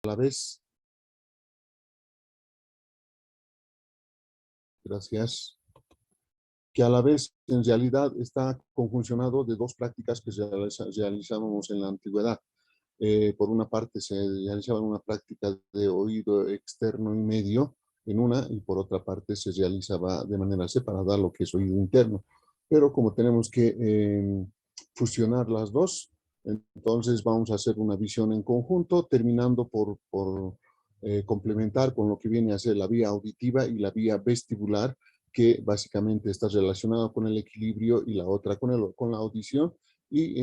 la vez, gracias, que a la vez en realidad está conjuncionado de dos prácticas que realizábamos en la antigüedad. Por una parte se realizaba una práctica de oído externo y medio en una, y por otra parte se realizaba de manera separada lo que es oído interno. Pero como tenemos que fusionar las dos, entonces vamos a hacer una visión en conjunto, terminando por complementar con lo que viene a ser la vía auditiva y la vía vestibular, que básicamente está relacionada con el equilibrio y la otra con la audición, y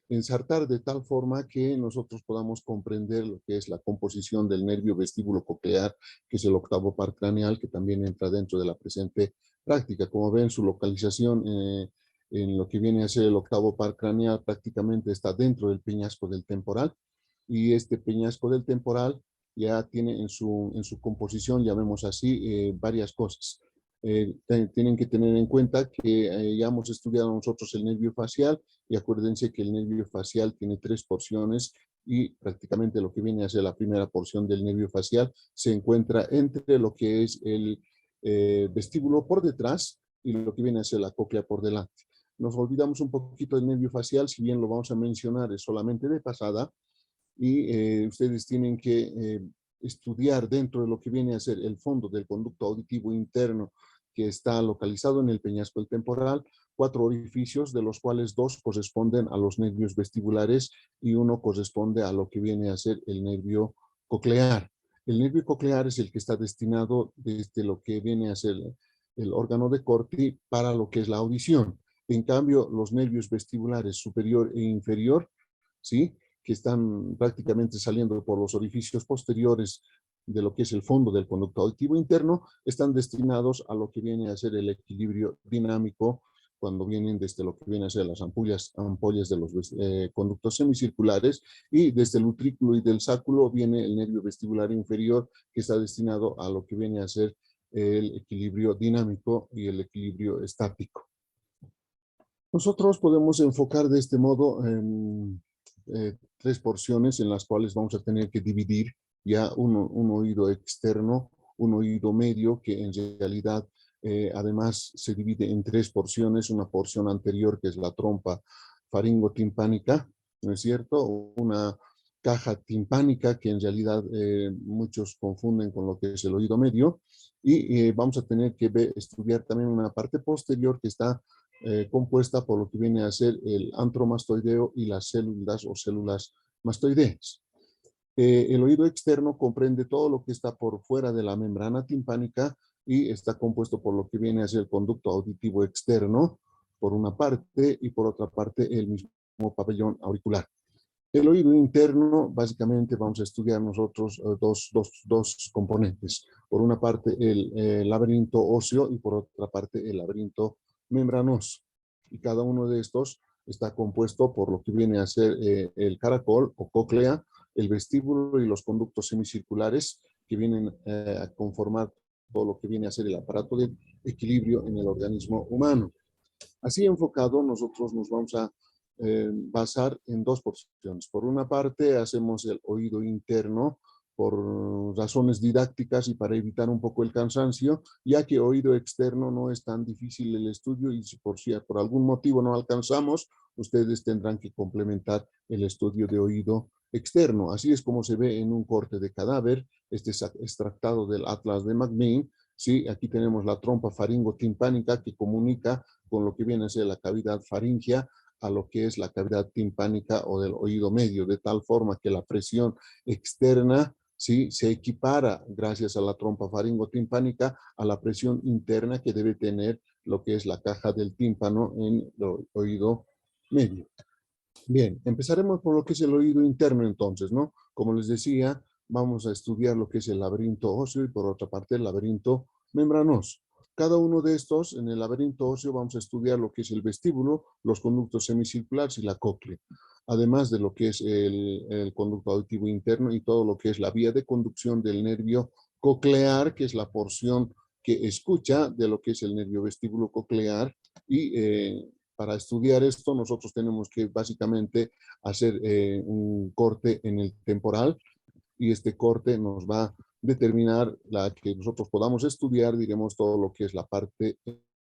ensartar de tal forma que nosotros podamos comprender lo que es la composición del nervio vestíbulo coclear, que es el octavo par craneal, que también entra dentro de la presente práctica. Como ven, su localización en lo que viene a ser el octavo par craneal prácticamente está dentro del peñasco del temporal, y este peñasco del temporal ya tiene en su composición, llamemos así, varias cosas. Tienen que tener en cuenta que ya hemos estudiado nosotros el nervio facial, y acuérdense que el nervio facial tiene tres porciones, y prácticamente lo que viene a ser la primera porción del nervio facial se encuentra entre lo que es el vestíbulo por detrás y lo que viene a ser la cóclea por delante. Nos olvidamos un poquito del nervio facial, si bien lo vamos a mencionar es solamente de pasada, y ustedes tienen que estudiar dentro de lo que viene a ser el fondo del conducto auditivo interno, que está localizado en el peñasco del temporal, 4 orificios, de los cuales 2 corresponden a los nervios vestibulares y 1 corresponde a lo que viene a ser el nervio coclear. El nervio coclear es el que está destinado desde lo que viene a ser el órgano de Corti para lo que es la audición. En cambio, los nervios vestibulares superior e inferior, ¿sí?, que están prácticamente saliendo por los orificios posteriores de lo que es el fondo del conducto auditivo interno, están destinados a lo que viene a ser el equilibrio dinámico, cuando vienen desde lo que viene a ser las ampollas de los conductos semicirculares, y desde el utrículo y del sáculo viene el nervio vestibular inferior, que está destinado a lo que viene a ser el equilibrio dinámico y el equilibrio estático. Nosotros podemos enfocar de este modo tres porciones en las cuales vamos a tener que dividir ya un oído externo, un oído medio, que en realidad además se divide en tres porciones: una porción anterior, que es la trompa faringotimpánica, ¿no es cierto?, una caja timpánica, que en realidad muchos confunden con lo que es el oído medio, y vamos a tener que estudiar también una parte posterior que está compuesta por lo que viene a ser el antromastoideo y las células o células mastoideas. El oído externo comprende todo lo que está por fuera de la membrana timpánica, y está compuesto por lo que viene a ser el conducto auditivo externo, por una parte, y por otra parte el mismo pabellón auricular. El oído interno, básicamente vamos a estudiar nosotros dos componentes. Por una parte el laberinto óseo, y por otra parte el laberinto membranoso. Y cada uno de estos está compuesto por lo que viene a ser el caracol o cóclea, el vestíbulo y los conductos semicirculares, que vienen a conformar todo lo que viene a ser el aparato de equilibrio en el organismo humano. Así enfocado, nosotros nos vamos a basar en dos porciones. Por una parte, hacemos el oído interno por razones didácticas y para evitar un poco el cansancio, ya que oído externo no es tan difícil el estudio, y si por algún motivo no alcanzamos, ustedes tendrán que complementar el estudio de oído externo. Así es como se ve en un corte de cadáver. Este es extractado del Atlas de McMinn. Sí, aquí tenemos la trompa faringotimpánica, que comunica con lo que viene a ser la cavidad faríngea a lo que es la cavidad timpánica o del oído medio, de tal forma que la presión externa, ¿sí?, se equipara, gracias a la trompa faringotimpánica, a la presión interna que debe tener lo que es la caja del tímpano en el oído medio. Bien, empezaremos por lo que es el oído interno entonces, ¿no? Como les decía, vamos a estudiar lo que es el laberinto óseo y por otra parte el laberinto membranoso. Cada uno de estos, en el laberinto óseo vamos a estudiar lo que es el vestíbulo, los conductos semicirculares y la cóclea, además de lo que es el conducto auditivo interno y todo lo que es la vía de conducción del nervio coclear, que es la porción que escucha de lo que es el nervio vestíbulo coclear. Y para estudiar esto, nosotros tenemos que básicamente hacer un corte en el temporal, y este corte nos va a determinar la que nosotros podamos estudiar, diremos, todo lo que es la parte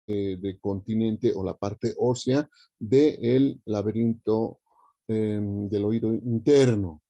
de continente o la parte ósea del laberinto del oído interno.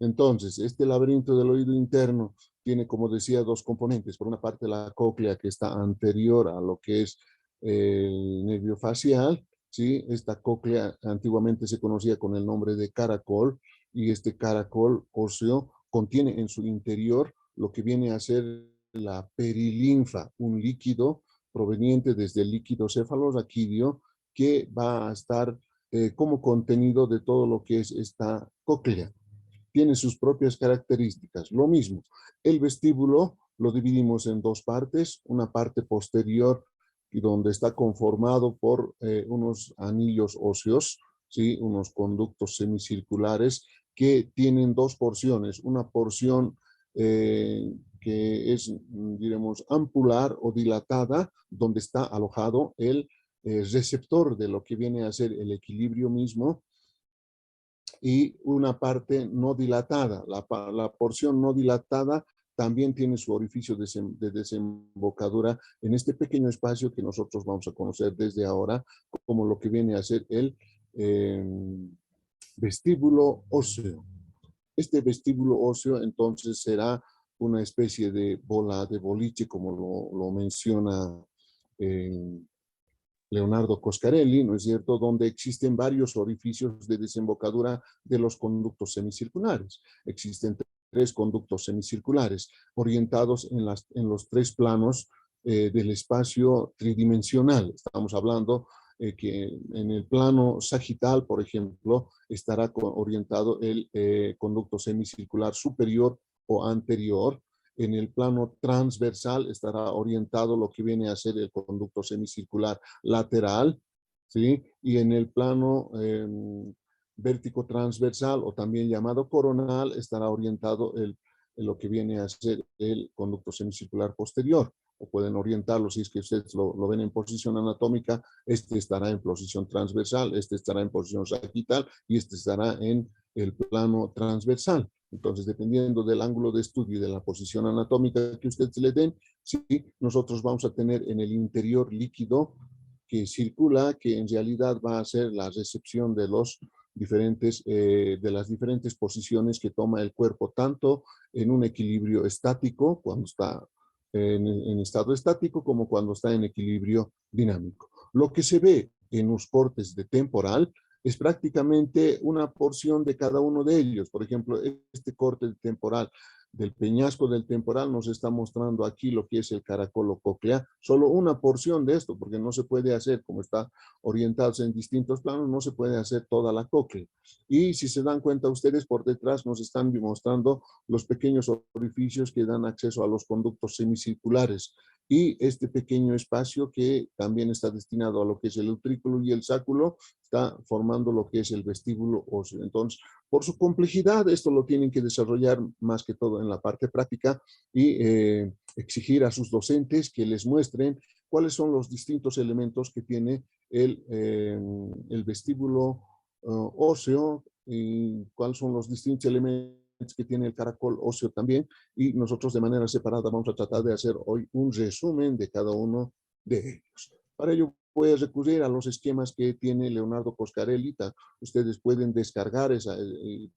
Entonces, este laberinto del oído interno tiene, como decía, dos componentes. Por una parte, la cóclea que está anterior a lo que es el nervio facial, ¿sí? Esta cóclea antiguamente se conocía con el nombre de caracol, y este caracol óseo contiene en su interior lo que viene a ser la perilinfa, un líquido proveniente desde el líquido cefalorraquídeo que va a estar como contenido de todo lo que es esta cóclea. Tiene sus propias características. Lo mismo, el vestíbulo lo dividimos en dos partes, una parte posterior y donde está conformado por unos anillos óseos, ¿sí? Unos conductos semicirculares que tienen dos porciones, una porción que es, diremos, ampular o dilatada, donde está alojado el receptor de lo que viene a ser el equilibrio mismo, y una parte no dilatada. La porción no dilatada también tiene su orificio de desembocadura en este pequeño espacio que nosotros vamos a conocer desde ahora como lo que viene a ser el eh, vestíbulo óseo. Este vestíbulo óseo entonces será una especie de bola de boliche, como lo menciona eh, Leonardo Coscarelli, ¿no es cierto?, donde existen varios orificios de desembocadura de los conductos semicirculares. Existen tres conductos semicirculares orientados en los tres planos del espacio tridimensional. Estamos hablando que en el plano sagital, por ejemplo, estará orientado el conducto semicircular superior o anterior. En el plano transversal estará orientado lo que viene a ser el conducto semicircular lateral, ¿sí? Y en el plano vértico transversal, o también llamado coronal, estará orientado lo que viene a ser el conducto semicircular posterior. O pueden orientarlo, si es que ustedes lo ven en posición anatómica, este estará en posición transversal, este estará en posición sagital y este estará en el plano transversal. Entonces, dependiendo del ángulo de estudio y de la posición anatómica que ustedes le den, sí, nosotros vamos a tener en el interior líquido que circula, que en realidad va a ser la recepción de de las diferentes posiciones que toma el cuerpo, tanto en un equilibrio estático, cuando está en estado estático, como cuando está en equilibrio dinámico. Lo que se ve en los cortes de temporal es prácticamente una porción de cada uno de ellos. Por ejemplo, este corte temporal del peñasco del temporal nos está mostrando aquí lo que es el caracol cóclea, solo una porción de esto, porque no se puede hacer, como está orientados en distintos planos, no se puede hacer toda la cóclea. Y si se dan cuenta ustedes, por detrás nos están mostrando los pequeños orificios que dan acceso a los conductos semicirculares, y este pequeño espacio que también está destinado a lo que es el utrículo y el sáculo, está formando lo que es el vestíbulo óseo. Entonces, por su complejidad, esto lo tienen que desarrollar más que todo en la parte práctica y exigir a sus docentes que les muestren cuáles son los distintos elementos que tiene el vestíbulo óseo, y cuáles son los distintos elementos que tiene el caracol óseo también, y nosotros de manera separada vamos a tratar de hacer hoy un resumen de cada uno de ellos. Para ello voy a recurrir a los esquemas que tiene Leonardo Coscarelli. Ustedes pueden descargar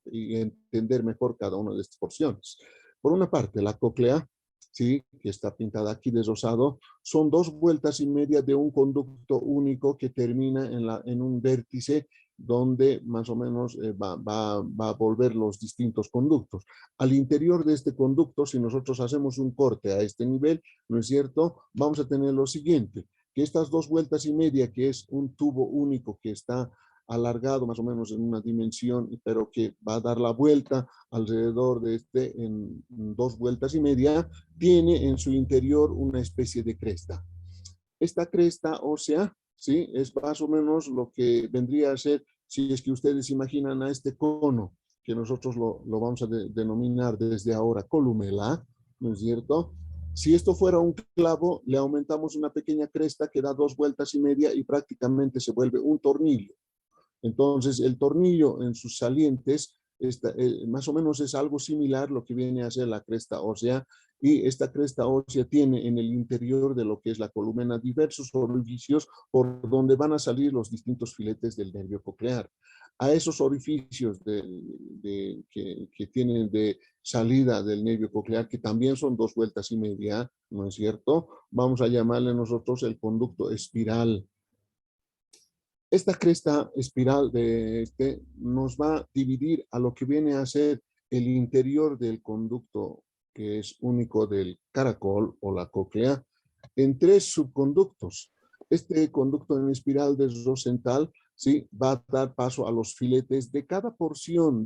y entender mejor cada una de estas porciones. Por una parte, la cóclea, ¿sí?, que está pintada aquí de rosado, son 2,5 vueltas de un conducto único que termina en un vértice donde más o menos va a volver los distintos conductos. Al interior de este conducto, si nosotros hacemos un corte a este nivel, ¿no es cierto?, vamos a tener lo siguiente, que estas 2,5 vueltas, que es un tubo único que está alargado más o menos en una dimensión, pero que va a dar la vuelta alrededor de este en 2,5 vueltas, tiene en su interior una especie de cresta. Esta cresta ósea, ¿sí?, es más o menos lo que vendría a ser, si es que ustedes imaginan a este cono, que nosotros lo vamos a denominar desde ahora columela, ¿no es cierto? Si esto fuera un clavo, le aumentamos una pequeña cresta que da 2,5 vueltas y prácticamente se vuelve un tornillo. Entonces, el tornillo en sus salientes más o menos es algo similar lo que viene a ser la cresta ósea, y esta cresta ósea tiene en el interior de lo que es la columna diversos orificios por donde van a salir los distintos filetes del nervio coclear. A esos orificios que tienen de salida del nervio coclear, que también son 2,5 vueltas, ¿no es cierto? Vamos a llamarle nosotros el conducto espiral. Esta cresta espiral nos va a dividir a lo que viene a ser el interior del conducto, que es único del caracol o la cóclea, en 3 subconductos. Este conducto en espiral de Rosenthal, ¿sí?, va a dar paso a los filetes de cada porción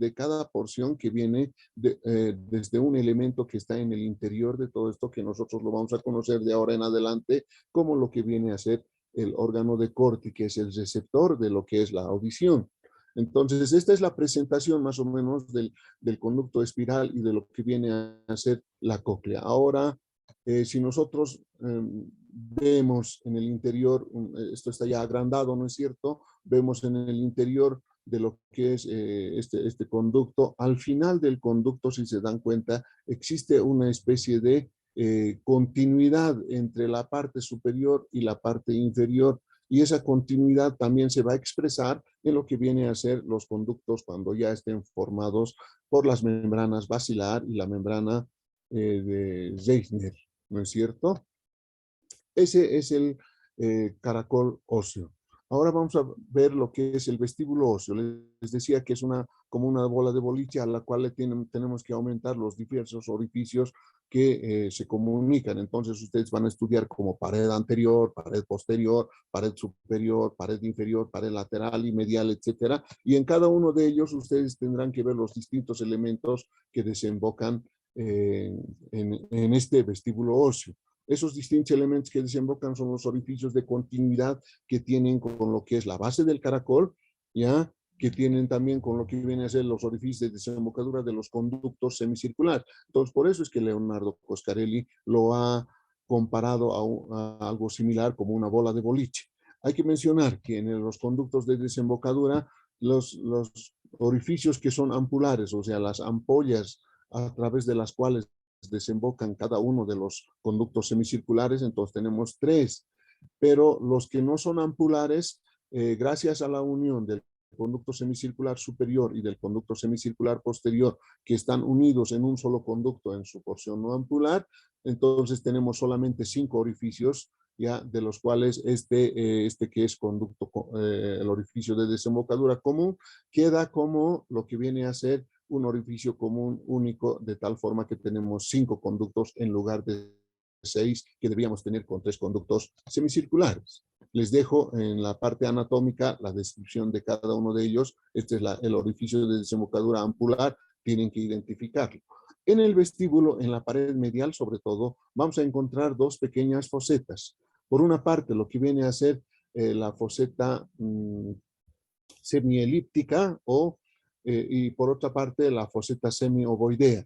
que viene desde un elemento que está en el interior de todo esto, que nosotros lo vamos a conocer de ahora en adelante como lo que viene a ser el órgano de Corti, que es el receptor de lo que es la audición. Entonces, esta es la presentación más o menos del conducto espiral y de lo que viene a ser la cóclea. Ahora, si nosotros vemos en el interior, esto está ya agrandado, ¿no es cierto? Vemos en el interior de lo que es este conducto. Al final del conducto, si se dan cuenta, existe una especie de continuidad entre la parte superior y la parte inferior, y esa continuidad también se va a expresar en lo que viene a ser los conductos cuando ya estén formados por las membranas basilar y la membrana de Zeissner, ¿no es cierto? Ese es el caracol óseo. Ahora vamos a ver lo que es el vestíbulo óseo. Les decía que es como una bola de boliche a la cual tenemos que aumentar los diversos orificios que se comunican. Entonces ustedes van a estudiar como pared anterior, pared posterior, pared superior, pared inferior, pared lateral y medial, etcétera. Y en cada uno de ellos ustedes tendrán que ver los distintos elementos que desembocan en este vestíbulo óseo. Esos distintos elementos que desembocan son los orificios de continuidad que tienen con lo que es la base del caracol, ¿ya?, que tienen también con lo que vienen a ser los orificios de desembocadura de los conductos semicirculares. Entonces, por eso es que Leonardo Coscarelli lo ha comparado a algo similar como una bola de boliche. Hay que mencionar que en los conductos de desembocadura, los orificios que son ampulares, o sea, las ampollas a través de las cuales desembocan cada uno de los conductos semicirculares, entonces tenemos 3, pero los que no son ampulares, gracias a la unión del conducto semicircular superior y del conducto semicircular posterior, que están unidos en un solo conducto en su porción no ampular, entonces tenemos solamente 5 orificios, ya, de los cuales este que es conducto, el orificio de desembocadura común, queda como lo que viene a ser un orificio común único, de tal forma que tenemos 5 conductos en lugar de 6 que debíamos tener con 3 conductos semicirculares. Les dejo en la parte anatómica la descripción de cada uno de ellos. Este es el orificio de desembocadura ampular, tienen que identificarlo. En el vestíbulo, en la pared medial sobre todo, vamos a encontrar 2 pequeñas fosetas. Por una parte, lo que viene a ser la foseta semielíptica y por otra parte la foseta semiovoidea.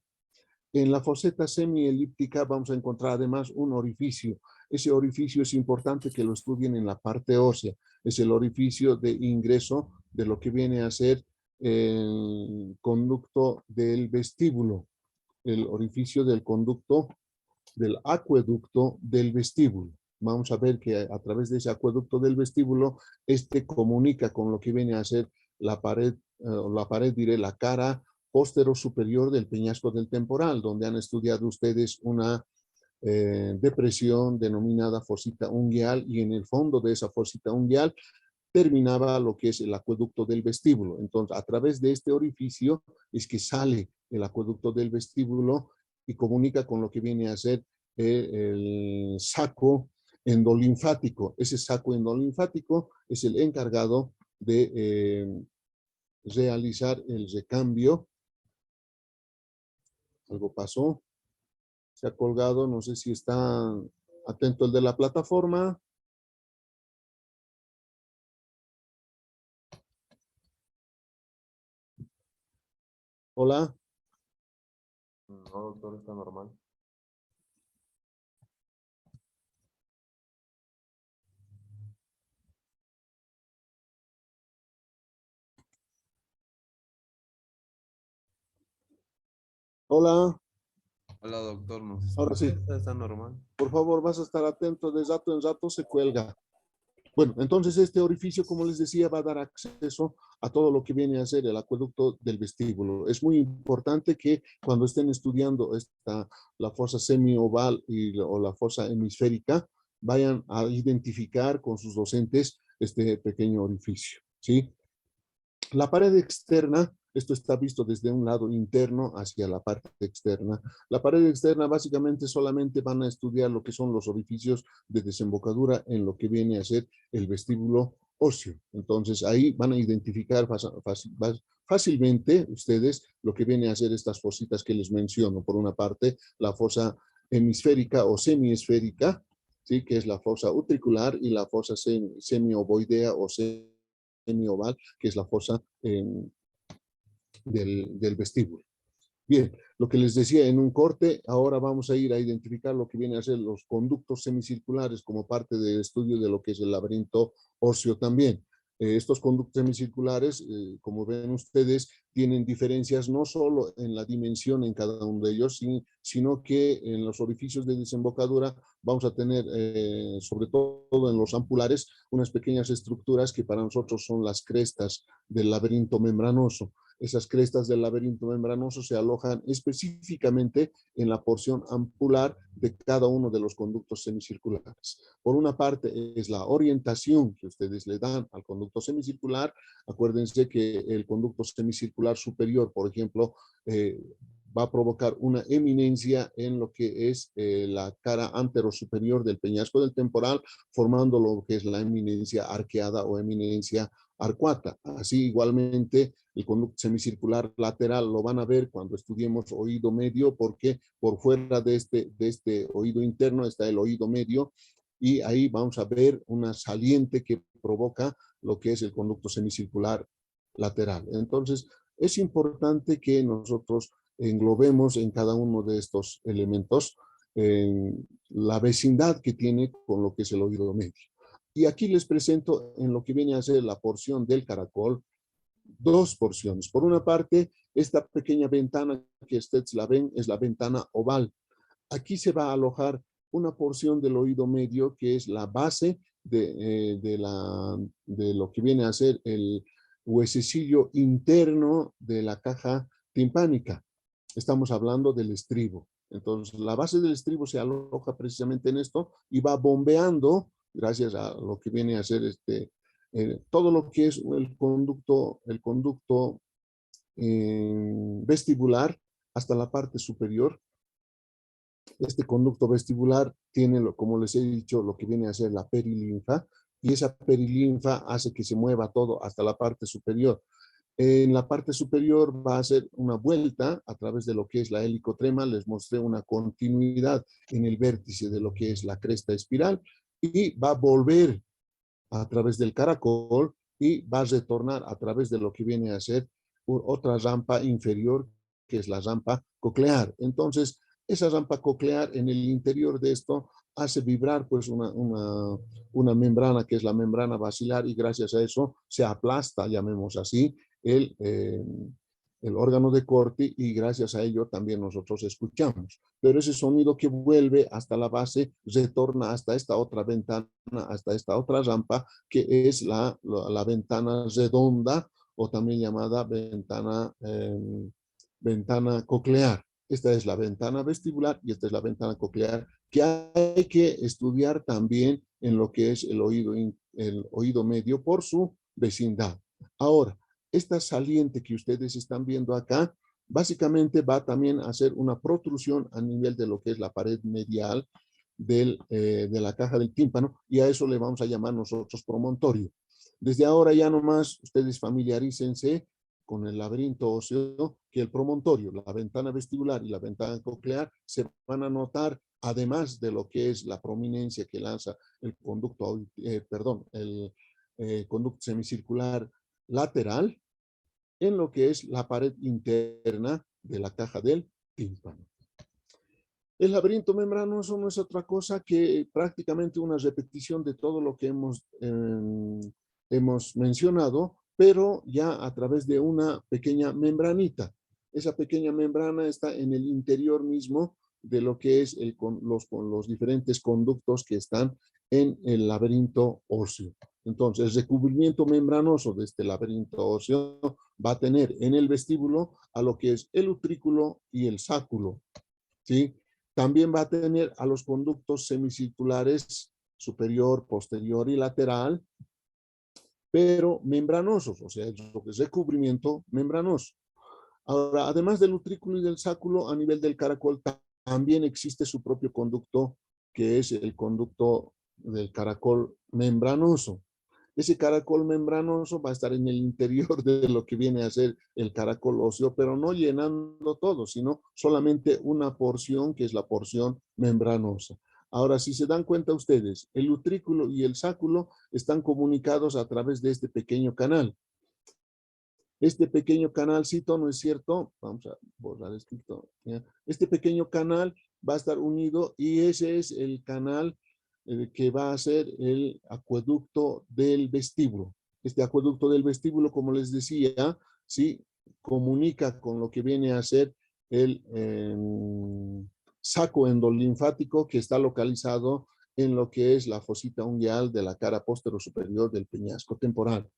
En la foseta semielíptica vamos a encontrar además un orificio. Ese orificio es importante que lo estudien en la parte ósea. Es el orificio de ingreso de lo que viene a ser el conducto del vestíbulo, el orificio del conducto del acueducto del vestíbulo. Vamos a ver que a través de ese acueducto del vestíbulo, este comunica con lo que viene a ser diré, la cara póstero superior del peñasco del temporal, donde han estudiado ustedes una depresión denominada fosita unguial, y en el fondo de esa fosita unguial terminaba lo que es el acueducto del vestíbulo. Entonces, a través de este orificio es que sale el acueducto del vestíbulo y comunica con lo que viene a ser el saco endolinfático. Ese saco endolinfático es el encargado de realizar el recambio. Algo pasó, se ha colgado, no sé si está atento el de la plataforma. Hola. No, doctor, está normal. Hola, Hola, doctor, ¿nos ahora escucha? sí. ¿Está normal? Por favor, vas a estar atento, de rato en rato se cuelga. Bueno, entonces este orificio, como les decía, va a dar acceso a todo lo que viene a ser el acueducto del vestíbulo. Es muy importante que cuando estén estudiando la fosa semioval o la fosa hemisférica, vayan a identificar con sus docentes este pequeño orificio, ¿sí? La pared externa, esto está visto desde un lado interno hacia la parte externa. La pared externa básicamente solamente van a estudiar lo que son los orificios de desembocadura en lo que viene a ser el vestíbulo óseo. Entonces ahí van a identificar fácilmente ustedes lo que viene a ser estas fositas que les menciono. Por una parte, la fosa hemisférica o semiesférica, ¿sí? Que es la fosa utricular, y la fosa semiovoidea o semioval, que es la fosa del vestíbulo. Bien, lo que les decía en un corte, ahora vamos a ir a identificar lo que viene a ser los conductos semicirculares como parte del estudio de lo que es el laberinto óseo también. Estos conductos semicirculares, como ven ustedes, tienen diferencias no solo en la dimensión en cada uno de ellos, sino que en los orificios de desembocadura vamos a tener, sobre todo en los ampulares, unas pequeñas estructuras que para nosotros son las crestas del laberinto membranoso. Esas crestas del laberinto membranoso se alojan específicamente en la porción ampular de cada uno de los conductos semicirculares. Por una parte es la orientación que ustedes le dan al conducto semicircular. Acuérdense que el conducto semicircular superior, por ejemplo, va a provocar una eminencia en lo que es la cara anterosuperior del peñasco del temporal, formando lo que es la eminencia arqueada o eminencia arcuata. Así igualmente el conducto semicircular lateral lo van a ver cuando estudiemos oído medio, porque por fuera de este oído interno está el oído medio, y ahí vamos a ver una saliente que provoca lo que es el conducto semicircular lateral. Entonces, es importante que nosotros englobemos en cada uno de estos elementos la vecindad que tiene con lo que es el oído medio. Y aquí les presento en lo que viene a ser la porción del caracol, dos porciones. Por una parte, esta pequeña ventana que ustedes la ven es la ventana oval. Aquí se va a alojar una porción del oído medio que es la base de lo que viene a ser el huesecillo interno de la caja timpánica. Estamos hablando del estribo. Entonces, la base del estribo se aloja precisamente en esto y va bombeando, gracias a lo que viene a ser todo lo que es el conducto vestibular hasta la parte superior. Este conducto vestibular tiene, como les he dicho, lo que viene a ser la perilinfa, y esa perilinfa hace que se mueva todo hasta la parte superior. En la parte superior va a hacer una vuelta a través de lo que es la helicotrema. Les mostré una continuidad en el vértice de lo que es la cresta espiral, y va a volver a través del caracol y va a retornar a través de lo que viene a ser otra rampa inferior, que es la rampa coclear. Entonces, esa rampa coclear en el interior de esto hace vibrar pues una membrana que es la membrana basilar, y gracias a eso se aplasta, llamemos así, el órgano de corte, y gracias a ello también nosotros escuchamos. Pero ese sonido que vuelve hasta la base retorna hasta esta otra ventana, hasta esta otra rampa, que es la ventana redonda, o también llamada ventana coclear. Esta es la ventana vestibular y esta es la ventana coclear, que hay que estudiar también en lo que es el oído medio por su vecindad. Ahora, esta saliente que ustedes están viendo acá, básicamente va también a hacer una protrusión a nivel de lo que es la pared medial de la caja del tímpano, y a eso le vamos a llamar nosotros promontorio. Desde ahora ya nomás ustedes familiarícense con el laberinto óseo, que el promontorio, la ventana vestibular y la ventana coclear se van a notar, además de lo que es la prominencia que lanza el conducto, el conducto semicircular lateral, en lo que es la pared interna de la caja del tímpano. El laberinto membranoso no es otra cosa que prácticamente una repetición de todo lo que hemos mencionado, pero ya a través de una pequeña membranita. Esa pequeña membrana está en el interior mismo de lo que es los diferentes conductos que están en el laberinto óseo. Entonces, el recubrimiento membranoso de este laberinto óseo va a tener en el vestíbulo a lo que es el utrículo y el sáculo, ¿sí? También va a tener a los conductos semicirculares superior, posterior y lateral, pero membranosos, o sea, lo que es recubrimiento membranoso. Ahora, además del utrículo y del sáculo, a nivel del caracol también existe su propio conducto, que es el conducto del caracol membranoso. Ese caracol membranoso va a estar en el interior de lo que viene a ser el caracol óseo, pero no llenando todo, sino solamente una porción, que es la porción membranosa. Ahora, si se dan cuenta ustedes, el utrículo y el sáculo están comunicados a través de este pequeño canal. Este pequeño canalcito, ¿no es cierto? Vamos a borrar esto. ¿Ya? Este pequeño canal va a estar unido y ese es el canal que va a ser el acueducto del vestíbulo. Este acueducto del vestíbulo, como les decía, ¿sí? Comunica con lo que viene a ser el saco endolinfático que está localizado en lo que es la fosita ungueal de la cara posterior superior del peñasco temporal.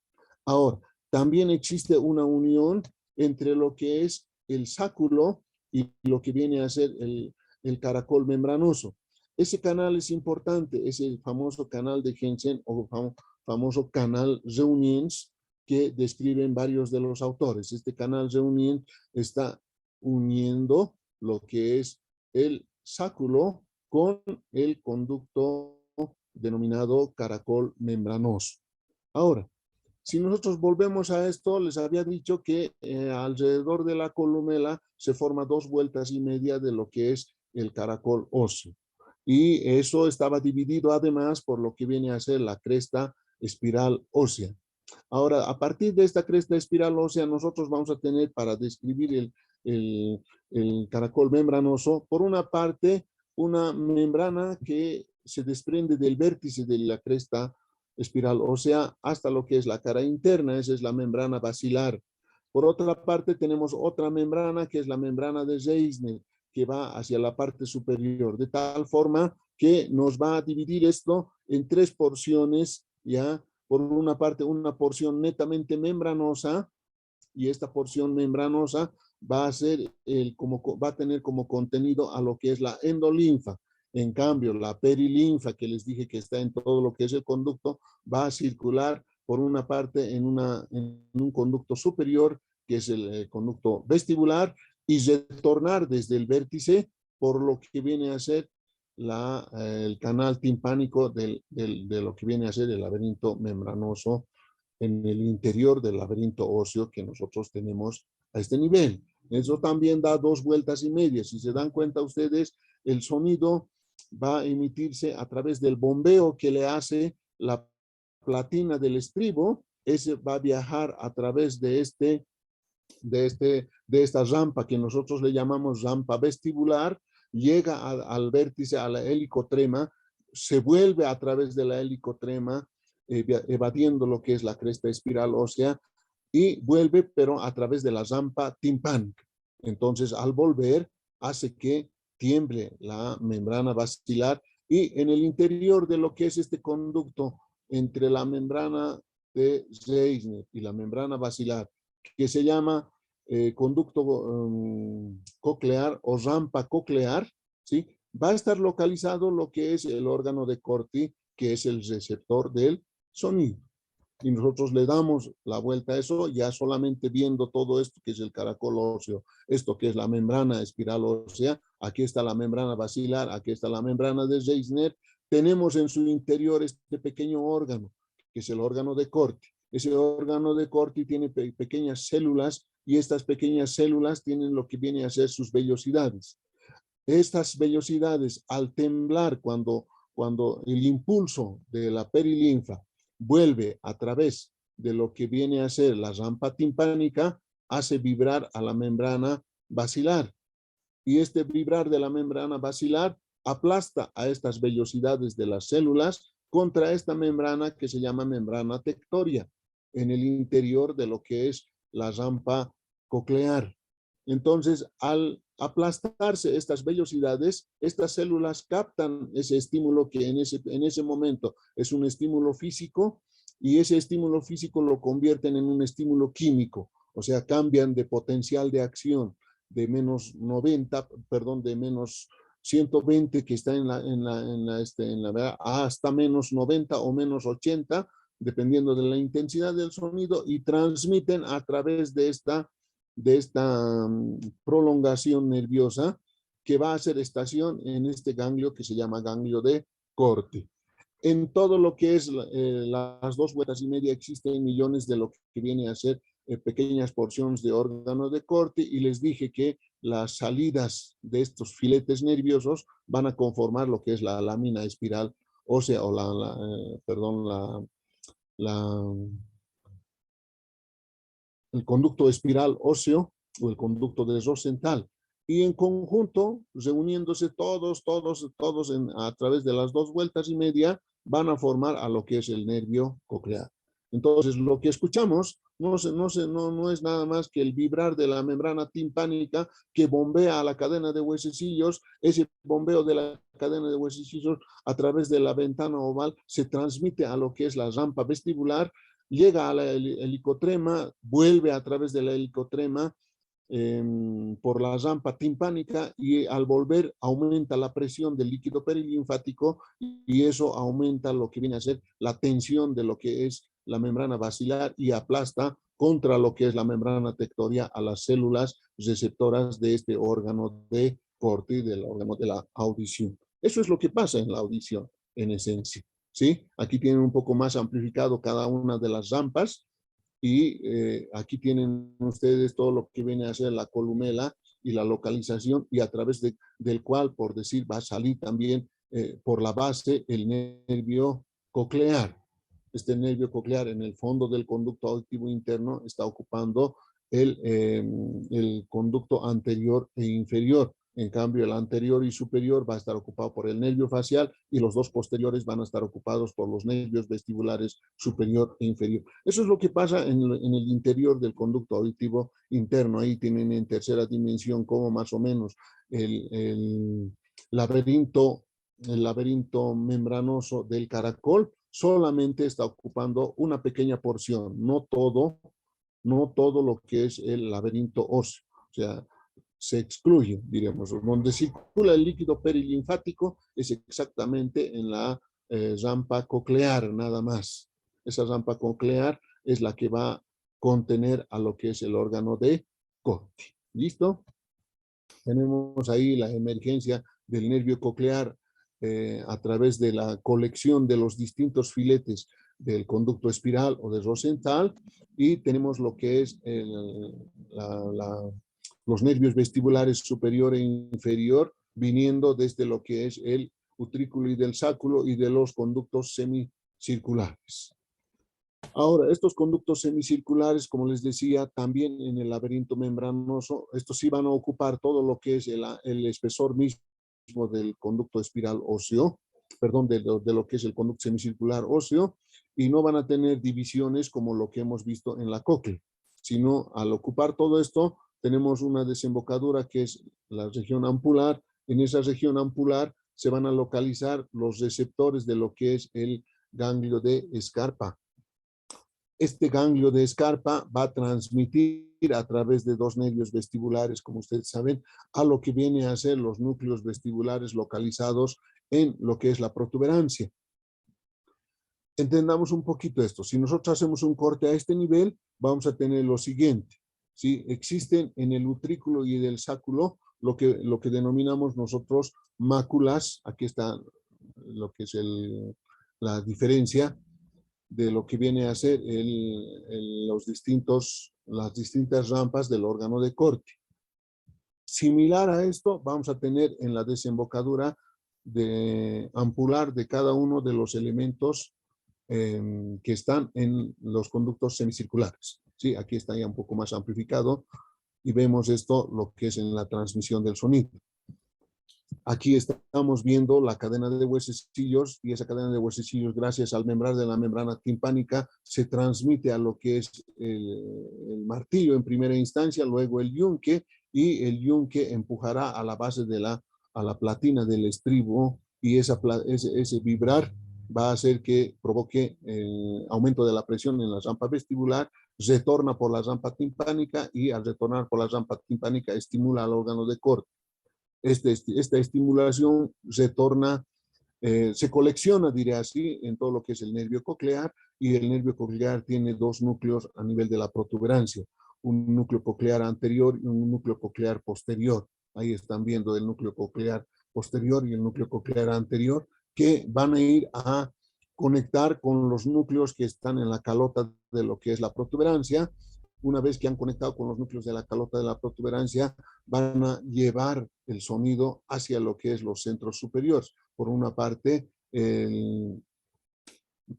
Ahora, también existe una unión entre lo que es el sáculo y lo que viene a ser el caracol membranoso. Ese canal es importante, es el famoso canal de Jensen o famoso canal Reuniens que describen varios de los autores. Este canal Reuniens está uniendo lo que es el sáculo con el conducto denominado caracol membranoso. Ahora, si nosotros volvemos a esto, les había dicho que alrededor de la columela se forma 2 vueltas y media de lo que es el caracol óseo. Y eso estaba dividido además por lo que viene a ser la cresta espiral ósea. Ahora, a partir de esta cresta espiral ósea, nosotros vamos a tener para describir el caracol membranoso, por una parte, una membrana que se desprende del vértice de la cresta espiral ósea hasta lo que es la cara interna, esa es la membrana basilar. Por otra parte, tenemos otra membrana que es la membrana de Reisner, que va hacia la parte superior, de tal forma que nos va a dividir esto en 3 porciones, ¿ya? Por una parte, una porción netamente membranosa, y esta porción membranosa va a ser va a tener como contenido a lo que es la endolinfa. En cambio, la perilinfa, que les dije que está en todo lo que es el conducto, va a circular por una parte en un conducto superior, que es el conducto vestibular, y retornar desde el vértice por lo que viene a ser el canal timpánico de lo que viene a ser el laberinto membranoso en el interior del laberinto óseo que nosotros tenemos a este nivel. Eso también da 2 vueltas y media. Si se dan cuenta ustedes, el sonido va a emitirse a través del bombeo que le hace la platina del estribo. Ese va a viajar a través de esta rampa que nosotros le llamamos rampa vestibular, llega al vértice, a la helicotrema, se vuelve a través de la helicotrema, evadiendo lo que es la cresta espiral ósea, y vuelve, pero a través de la rampa timpánica. Entonces, al volver, hace que tiemble la membrana basilar, y en el interior de lo que es este conducto entre la membrana de Reisner y la membrana basilar, que se llama conducto coclear o rampa coclear, ¿sí? Va a estar localizado lo que es el órgano de Corti, que es el receptor del sonido. Y nosotros le damos la vuelta a eso, ya solamente viendo todo esto que es el caracol óseo, esto que es la membrana espiral ósea, aquí está la membrana basilar, aquí está la membrana de Reisner, tenemos en su interior este pequeño órgano, que es el órgano de Corti. Ese órgano de Corti tiene pequeñas células, y estas pequeñas células tienen lo que viene a ser sus vellosidades. Estas vellosidades, al temblar, cuando el impulso de la perilinfa vuelve a través de lo que viene a ser la rampa timpánica, hace vibrar a la membrana basilar. Y este vibrar de la membrana basilar aplasta a estas vellosidades de las células contra esta membrana que se llama membrana tectoria, en el interior de lo que es la rampa coclear. Entonces, al aplastarse estas vellosidades, estas células captan ese estímulo que en ese momento es un estímulo físico, y ese estímulo físico lo convierten en un estímulo químico, o sea, cambian de potencial de acción de menos 90, perdón, de menos 120 que está hasta menos 90 o menos 80, dependiendo de la intensidad del sonido, y transmiten a través de esta prolongación nerviosa que va a hacer estación en este ganglio que se llama ganglio de Corti. En todo lo que es las 2,5 vueltas existen millones de lo que viene a ser pequeñas porciones de órgano de Corti, y les dije que las salidas de estos filetes nerviosos van a conformar lo que es la lámina espiral ósea, o el conducto espiral óseo o el conducto de Rosenthal. Y en conjunto, reuniéndose todos a través de las 2,5 vueltas, van a formar a lo que es el nervio coclear. Entonces, lo que escuchamos no es nada más que el vibrar de la membrana timpánica que bombea a la cadena de huesecillos. Ese bombeo de la cadena de huesecillos a través de la ventana oval se transmite a lo que es la rampa vestibular, llega a la helicotrema, vuelve a través de la helicotrema por la rampa timpánica, y al volver aumenta la presión del líquido perilinfático, y eso aumenta lo que viene a ser la tensión de lo que es la membrana basilar, y aplasta contra lo que es la membrana tectoria a las células receptoras de este órgano de Corti, del órgano de la audición. Eso es lo que pasa en la audición, en esencia. ¿Sí? Aquí tienen un poco más amplificado cada una de las rampas, y aquí tienen ustedes todo lo que viene a ser la columela y la localización, y a través del cual, por decir, va a salir también por la base el nervio coclear. Este nervio coclear en el fondo del conducto auditivo interno está ocupando el conducto anterior e inferior. En cambio, el anterior y superior va a estar ocupado por el nervio facial, y los dos posteriores van a estar ocupados por los nervios vestibulares superior e inferior. Eso es lo que pasa en el interior del conducto auditivo interno. Ahí tienen en tercera dimensión como más o menos el laberinto membranoso del caracol solamente está ocupando una pequeña porción, no todo lo que es el laberinto óseo. O sea, se excluye, diríamos. Donde circula el líquido perilinfático es exactamente en la rampa coclear, nada más. Esa rampa coclear es la que va a contener a lo que es el órgano de Corti. ¿Listo? Tenemos ahí la emergencia del nervio coclear a través de la colección de los distintos filetes del conducto espiral o de Rosenthal, y tenemos lo que es los nervios vestibulares superior e inferior, viniendo desde lo que es el utrículo y del sáculo y de los conductos semicirculares. Ahora, estos conductos semicirculares, como les decía, también en el laberinto membranoso, estos sí van a ocupar todo lo que es el espesor mismo del conducto espiral óseo, perdón, de lo que es el conducto semicircular óseo, y no van a tener divisiones como lo que hemos visto en la cóclea, sino al ocupar todo esto, tenemos una desembocadura que es la región ampular. En esa región ampular se van a localizar los receptores de lo que es el ganglio de Scarpa. Este ganglio de Scarpa va a transmitir a través de dos nervios vestibulares, como ustedes saben, a lo que viene a ser los núcleos vestibulares localizados en lo que es la protuberancia. Entendamos un poquito esto. Si nosotros hacemos un corte a este nivel, vamos a tener lo siguiente. ¿Sí? Existen en el utrículo y del sáculo lo que denominamos nosotros máculas. Aquí está lo que es la diferencia de lo que viene a ser las distintas rampas del órgano de Corti. Similar a esto, vamos a tener en la desembocadura ampular de cada uno de los elementos que están en los conductos semicirculares. ¿Sí? Aquí está ya un poco más amplificado y vemos esto, lo que es en la transmisión del sonido. Aquí estamos viendo la cadena de huesecillos, y esa cadena de huesecillos, gracias al membrar de la membrana timpánica, se transmite a lo que es el martillo en primera instancia, luego el yunque, y el yunque empujará a la base de a la platina del estribo, y ese vibrar va a hacer que provoque aumento de la presión en la rampa vestibular, retorna por la rampa timpánica, y al retornar por la rampa timpánica estimula al órgano de corte. Esta estimulación retorna, se colecciona, diré así, en todo lo que es el nervio coclear, y el nervio coclear tiene dos núcleos a nivel de la protuberancia, un núcleo coclear anterior y un núcleo coclear posterior. Ahí están viendo el núcleo coclear posterior y el núcleo coclear anterior, que van a ir a conectar con los núcleos que están en la calota de lo que es la protuberancia. Una vez que han conectado con los núcleos de la calota de la protuberancia, van a llevar el sonido hacia lo que es los centros superiores. Por una parte, el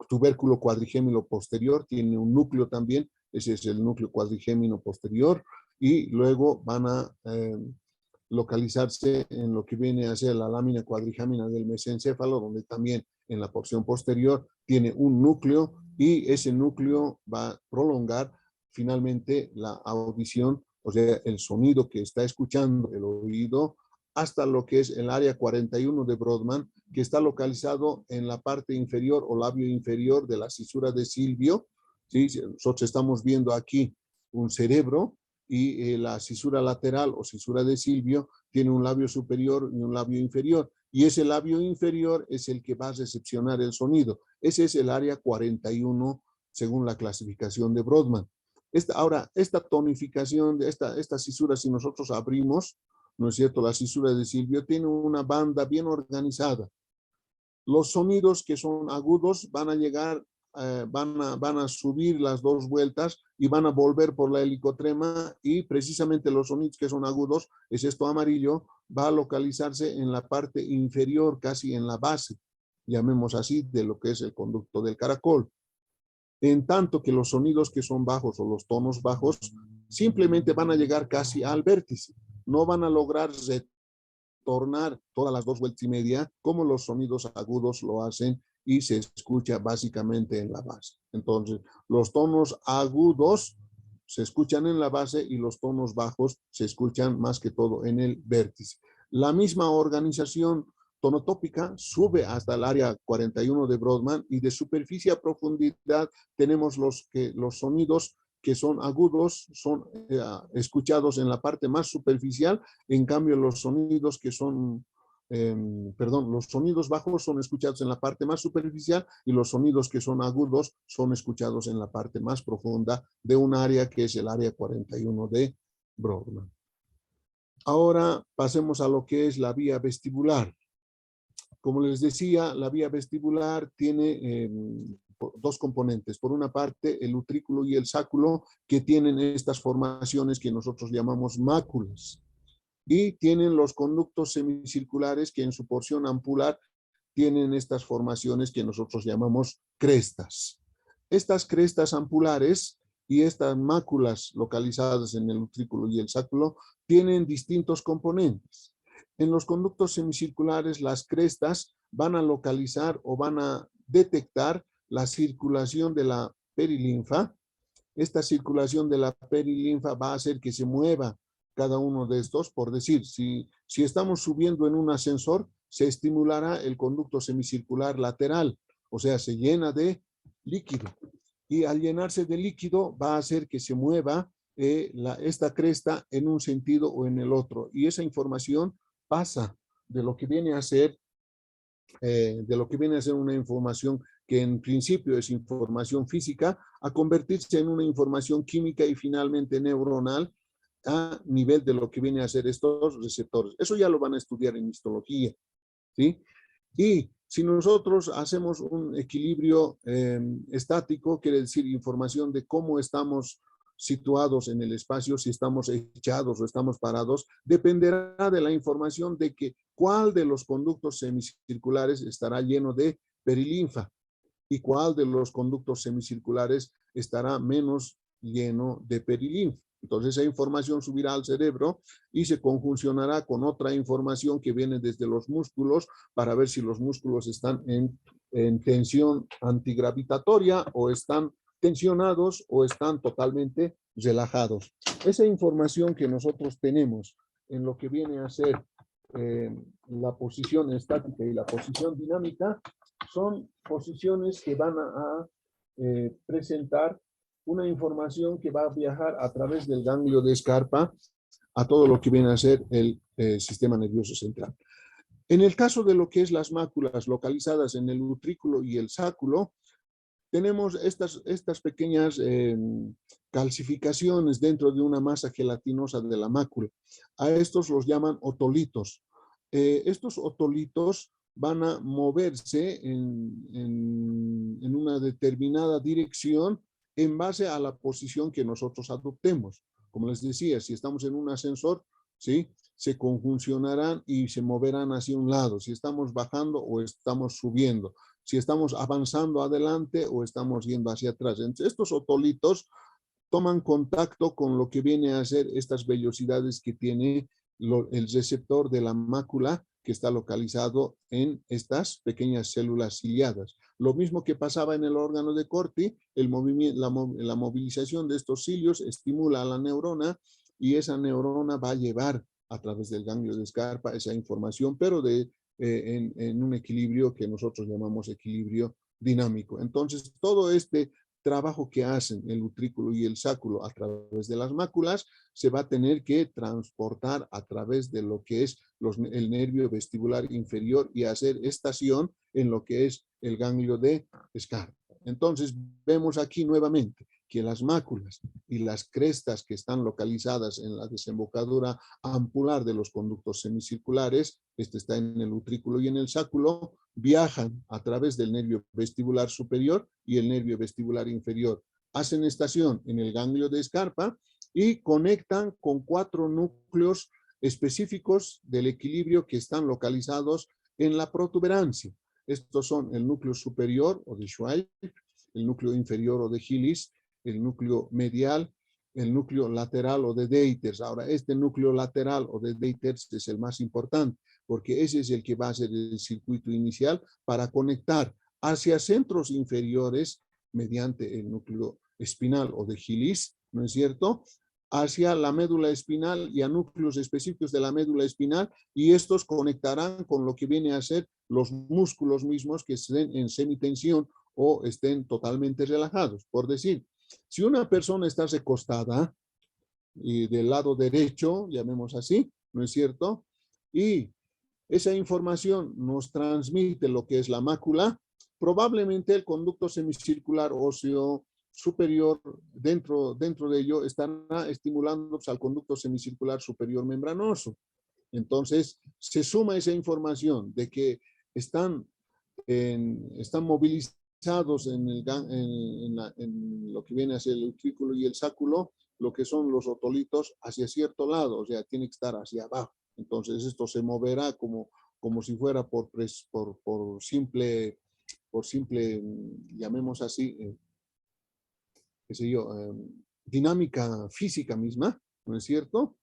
tubérculo cuadrigémino posterior tiene un núcleo también, ese es el núcleo cuadrigémino posterior, y luego van a localizarse en lo que viene a ser la lámina cuadrigémina del mesencéfalo, donde también en la porción posterior tiene un núcleo, y ese núcleo va a prolongar finalmente la audición, o sea, el sonido que está escuchando el oído, hasta lo que es el área 41 de Brodmann, que está localizado en la parte inferior o labio inferior de la cisura de Silvio. ¿Sí? Nosotros estamos viendo aquí un cerebro, y la cisura lateral o cisura de Silvio tiene un labio superior y un labio inferior, y ese labio inferior es el que va a recepcionar el sonido. Ese es el área 41 según la clasificación de Brodmann. Ahora, esta tonificación de esta cisura, si nosotros abrimos, ¿no es cierto? La cisura de Silvio tiene una banda bien organizada. Los sonidos que son agudos van a llegar, van a subir las dos vueltas y van a volver por la helicotrema, y precisamente los sonidos que son agudos, es esto amarillo, va a localizarse en la parte inferior, casi en la base, llamemos así, de lo que es el conducto del caracol. En tanto que los sonidos que son bajos o los tonos bajos simplemente van a llegar casi al vértice, no van a lograr retornar todas las dos vueltas y media como los sonidos agudos lo hacen, y se escucha básicamente en la base. Entonces, los tonos agudos se escuchan en la base y los tonos bajos se escuchan más que todo en el vértice. La misma organización tonotópica sube hasta el área 41 de Brodmann, y de superficie a profundidad tenemos los sonidos que son agudos son escuchados en la parte más superficial. En cambio, los sonidos que son, los sonidos bajos son escuchados en la parte más superficial, y los sonidos que son agudos son escuchados en la parte más profunda de un área que es el área 41 de Brodmann. Ahora pasemos a lo que es la vía vestibular. Como les decía, la vía vestibular tiene dos componentes. Por una parte, el utrículo y el sáculo, que tienen estas formaciones que nosotros llamamos máculas. Y tienen los conductos semicirculares, que en su porción ampular tienen estas formaciones que nosotros llamamos crestas. Estas crestas ampulares y estas máculas localizadas en el utrículo y el sáculo tienen distintos componentes. En los conductos semicirculares, las crestas van a localizar o van a detectar la circulación de la perilinfa. Esta circulación de la perilinfa va a hacer que se mueva cada uno de estos. Por decir, si estamos subiendo en un ascensor, se estimulará el conducto semicircular lateral, o sea, se llena de líquido. Y al llenarse de líquido va a hacer que se mueva esta cresta en un sentido o en el otro. Y esa información pasa de lo que viene a ser una información que en principio es información física, a convertirse en una información química y finalmente neuronal a nivel de lo que viene a ser estos receptores. Eso ya lo van a estudiar en histología, ¿sí? Y si nosotros hacemos un equilibrio estático, quiere decir información de cómo estamos situados en el espacio, si estamos echados o estamos parados, dependerá de la información de que cuál de los conductos semicirculares estará lleno de perilinfa y cuál de los conductos semicirculares estará menos lleno de perilinfa. Entonces esa información subirá al cerebro y se conjuncionará con otra información que viene desde los músculos para ver si los músculos están en tensión antigravitatoria o están tensionados o están totalmente relajados. Esa información que nosotros tenemos en lo que viene a ser la posición estática y la posición dinámica son posiciones que van a presentar una información que va a viajar a través del ganglio de Scarpa a todo lo que viene a ser el sistema nervioso central. En el caso de lo que es las máculas localizadas en el utrículo y el sáculo, tenemos estas pequeñas calcificaciones dentro de una masa gelatinosa de la mácula. A estos los llaman otolitos. Estos otolitos van a moverse en una determinada dirección en base a la posición que nosotros adoptemos. Como les decía, si estamos en un ascensor, ¿sí?, se conjuncionarán y se moverán hacia un lado. Si estamos bajando o estamos subiendo. Si estamos avanzando adelante o estamos yendo hacia atrás. Entonces, estos otolitos toman contacto con lo que viene a ser estas vellosidades que tiene el receptor de la mácula que está localizado en estas pequeñas células ciliadas. Lo mismo que pasaba en el órgano de Corti, el movimiento, la movilización de estos cilios estimula a la neurona y esa neurona va a llevar a través del ganglio de Scarpa esa información, pero en un equilibrio que nosotros llamamos equilibrio dinámico. Entonces, todo este trabajo que hacen el utrículo y el sáculo a través de las máculas se va a tener que transportar a través de lo que es el nervio vestibular inferior y hacer estación en lo que es el ganglio de Scarpa. Entonces, vemos aquí nuevamente que las máculas y las crestas que están localizadas en la desembocadura ampular de los conductos semicirculares, este está en el utrículo y en el sáculo, viajan a través del nervio vestibular superior y el nervio vestibular inferior. Hacen estación en el ganglio de Scarpa y conectan con 4 núcleos específicos del equilibrio que están localizados en la protuberancia. Estos son el núcleo superior o de Schweitzer, el núcleo inferior o de Hillis, el núcleo medial, el núcleo lateral o de Deiters. Ahora, este núcleo lateral o de Deiters es el más importante, porque ese es el que va a ser el circuito inicial para conectar hacia centros inferiores mediante el núcleo espinal o de Hillis, ¿no es cierto?, hacia la médula espinal y a núcleos específicos de la médula espinal, y estos conectarán con lo que viene a ser los músculos mismos que estén en semitensión o estén totalmente relajados. Por decir, si una persona está recostada y del lado derecho, llamemos así, ¿no es cierto?, y esa información nos transmite lo que es la mácula, probablemente el conducto semicircular óseo superior, dentro de ello, estará estimulando al conducto semicircular superior membranoso. Entonces, se suma esa información de que están movilizados en lo que viene a ser el utrículo y el sáculo, lo que son los otolitos hacia cierto lado, o sea, tiene que estar hacia abajo. Entonces, esto se moverá como si fuera por simple, llamemos así, qué sé yo, dinámica física misma, ¿no es cierto?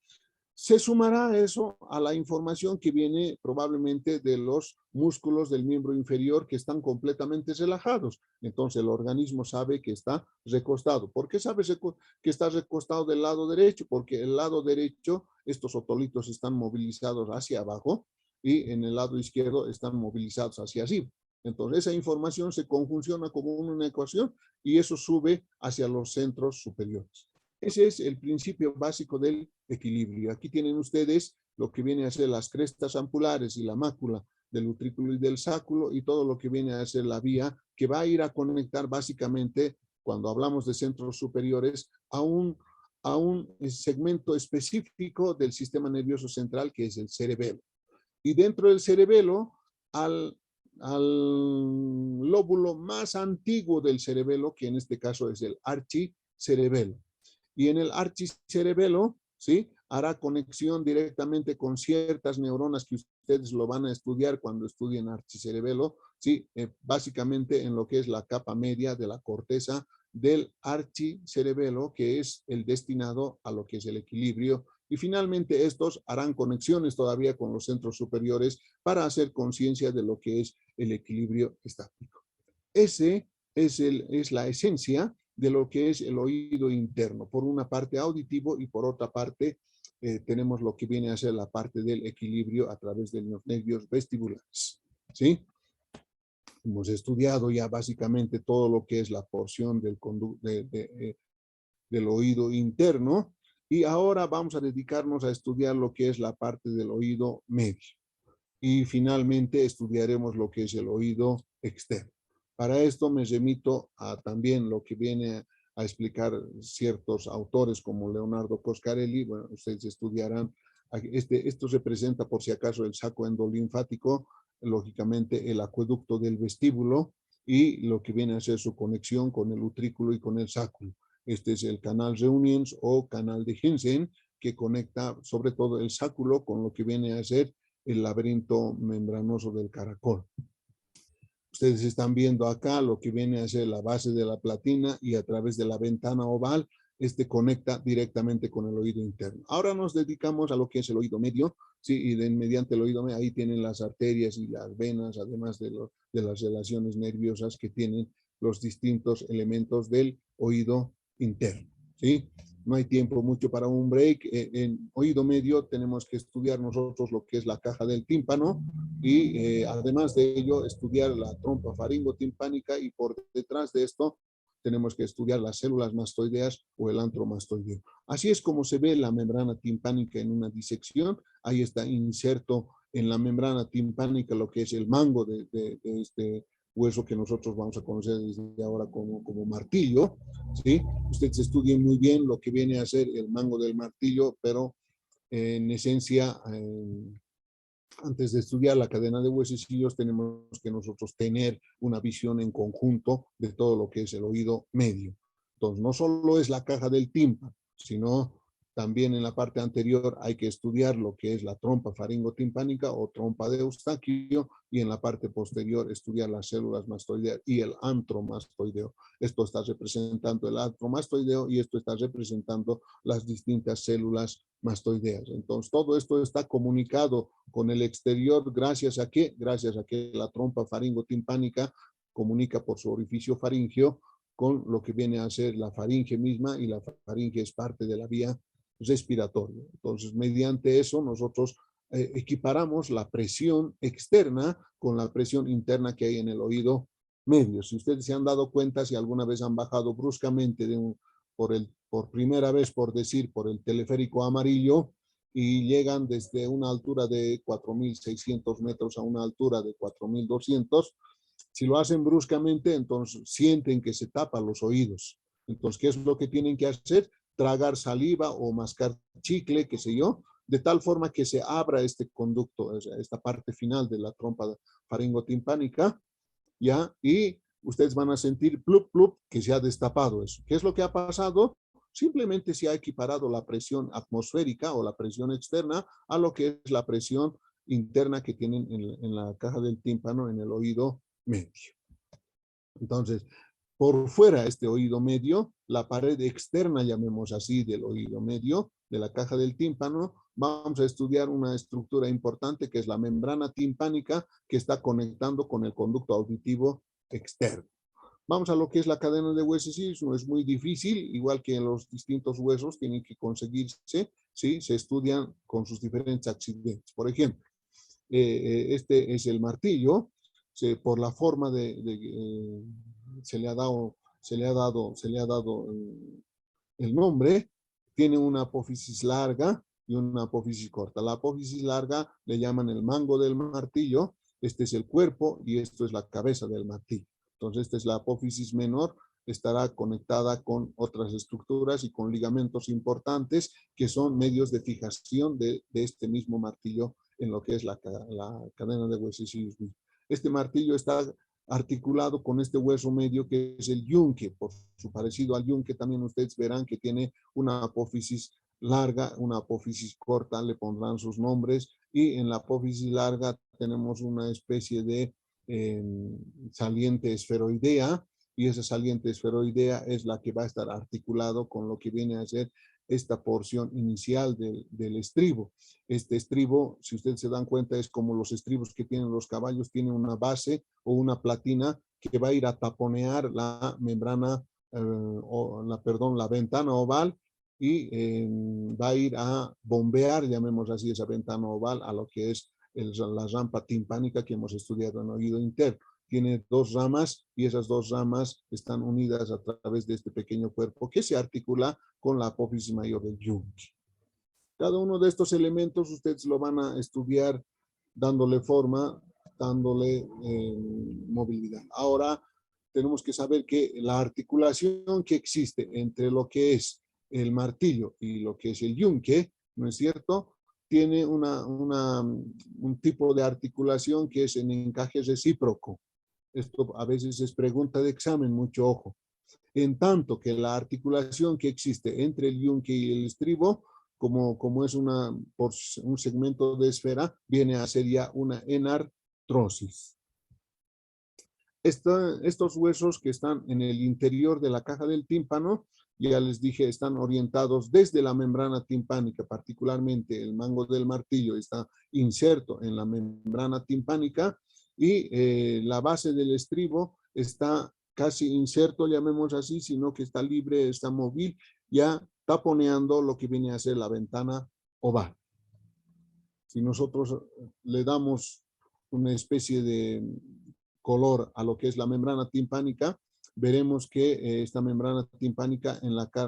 Se sumará eso a la información que viene probablemente de los músculos del miembro inferior que están completamente relajados. Entonces el organismo sabe que está recostado. ¿Por qué sabe que está recostado del lado derecho? Porque el lado derecho, estos otolitos están movilizados hacia abajo y en el lado izquierdo están movilizados hacia arriba. Entonces esa información se conjunciona como una ecuación y eso sube hacia los centros superiores. Ese es el principio básico del equilibrio. Aquí tienen ustedes lo que viene a ser las crestas ampulares y la mácula del utrículo y del sáculo y todo lo que viene a ser la vía que va a ir a conectar básicamente, cuando hablamos de centros superiores, a un segmento específico del sistema nervioso central que es el cerebelo. Y dentro del cerebelo, al lóbulo más antiguo del cerebelo, que en este caso es el archicerebelo. Y en el archicerebelo, ¿sí?, hará conexión directamente con ciertas neuronas que ustedes lo van a estudiar cuando estudien archicerebelo, ¿sí? Básicamente en lo que es la capa media de la corteza del archicerebelo, que es el destinado a lo que es el equilibrio. Y finalmente estos harán conexiones todavía con los centros superiores para hacer conciencia de lo que es el equilibrio estático. Ese es la esencia de lo que es el oído interno. Por una parte auditivo y por otra parte tenemos lo que viene a ser la parte del equilibrio a través de los nervios vestibulares. ¿Sí? Hemos estudiado ya básicamente todo lo que es la porción del oído interno y ahora vamos a dedicarnos a estudiar lo que es la parte del oído medio. Y finalmente estudiaremos lo que es el oído externo. Para esto me remito a también lo que viene a explicar ciertos autores como Leonardo Coscarelli. Bueno, ustedes estudiarán, esto representa por si acaso el saco endolinfático, lógicamente el acueducto del vestíbulo y lo que viene a ser su conexión con el utrículo y con el sáculo. Este es el canal Reunions o canal de Hensen que conecta sobre todo el sáculo con lo que viene a ser el laberinto membranoso del caracol. Ustedes están viendo acá lo que viene a ser la base de la platina y a través de la ventana oval, conecta directamente con el oído interno. Ahora nos dedicamos a lo que es el oído medio, ¿sí? Y mediante el oído medio, ahí tienen las arterias y las venas, además de las relaciones nerviosas que tienen los distintos elementos del oído interno, ¿sí? No hay tiempo mucho para un break. En oído medio tenemos que estudiar nosotros lo que es la caja del tímpano y además de ello estudiar la trompa faringotimpánica y por detrás de esto tenemos que estudiar las células mastoideas o el antro mastoideo. Así es como se ve la membrana timpánica en una disección. Ahí está inserto en la membrana timpánica lo que es el mango de este hueso que nosotros vamos a conocer desde ahora como martillo, ¿sí? Ustedes estudien muy bien lo que viene a ser el mango del martillo, pero en esencia, antes de estudiar la cadena de huesecillos, tenemos que nosotros tener una visión en conjunto de todo lo que es el oído medio. Entonces, no solo es la caja del tímpano, sino también en la parte anterior hay que estudiar lo que es la trompa faringotimpánica o trompa de Eustaquio y en la parte posterior estudiar las células mastoideas y el antromastoideo. Esto está representando el antromastoideo y esto está representando las distintas células mastoideas. Entonces, todo esto está comunicado con el exterior gracias a qué? Gracias a que la trompa faringotimpánica comunica por su orificio faríngeo con lo que viene a ser la faringe misma y la faringe es parte de la vía respiratoria. Entonces, mediante eso nosotros equiparamos la presión externa con la presión interna que hay en el oído medio. Si ustedes se han dado cuenta, si alguna vez han bajado bruscamente por primera vez, por decir, por el teleférico amarillo y llegan desde una altura de 4.600 metros a una altura de 4.200, si lo hacen bruscamente, entonces sienten que se tapan los oídos. Entonces, ¿qué es lo que tienen que hacer? Tragar saliva o mascar chicle, qué sé yo, de tal forma que se abra este conducto, esta parte final de la trompa faringotimpánica, ¿ya? Y ustedes van a sentir plup, plup, que se ha destapado eso. ¿Qué es lo que ha pasado? Simplemente se ha equiparado la presión atmosférica o la presión externa a lo que es la presión interna que tienen en la caja del tímpano, en el oído medio. Entonces, por fuera este oído medio, la pared externa, llamemos así, del oído medio, de la caja del tímpano, vamos a estudiar una estructura importante que es la membrana timpánica que está conectando con el conducto auditivo externo. Vamos a lo que es la cadena de huesecillos, no es muy difícil, igual que en los distintos huesos tienen que conseguirse, ¿sí? Se estudian con sus diferentes accidentes. Por ejemplo, este es el martillo, por la forma se le ha dado el nombre, tiene una apófisis larga y una apófisis corta. La apófisis larga le llaman el mango del martillo, este es el cuerpo y esto es la cabeza del martillo. Entonces, esta es la apófisis menor, estará conectada con otras estructuras y con ligamentos importantes que son medios de fijación de este mismo martillo en lo que es la cadena de huesecillos. Este martillo está articulado con este hueso medio que es el yunque. Por su parecido al yunque también ustedes verán que tiene una apófisis larga, una apófisis corta, le pondrán sus nombres, y en la apófisis larga tenemos una especie de saliente esferoidea, y esa saliente esferoidea es la que va a estar articulado con lo que viene a ser esta porción inicial del estribo. Este estribo, si ustedes se dan cuenta, es como los estribos que tienen los caballos, tiene una base o una platina que va a ir a taponear la membrana la ventana oval y va a ir a bombear, llamemos así, esa ventana oval a lo que es la rampa timpánica que hemos estudiado en oído interno. Tiene dos ramas y esas dos ramas están unidas a través de este pequeño cuerpo que se articula con la apófisis mayor del yunque. Cada uno de estos elementos ustedes lo van a estudiar dándole forma, dándole movilidad. Ahora tenemos que saber que la articulación que existe entre lo que es el martillo y lo que es el yunque, ¿no es cierto? Tiene un tipo de articulación que es en encaje recíproco. Esto a veces es pregunta de examen, mucho ojo. En tanto que la articulación que existe entre el yunque y el estribo, como es por un segmento de esfera, viene a ser ya una enartrosis. Estos huesos que están en el interior de la caja del tímpano, ya les dije, están orientados desde la membrana timpánica, particularmente el mango del martillo está inserto en la membrana timpánica y la base del estribo está casi inserto, llamemos así, sino que está libre, está móvil, ya taponeando lo que viene a ser la ventana oval. Si nosotros le damos una especie de color a lo que es la membrana timpánica, veremos que esta membrana timpánica,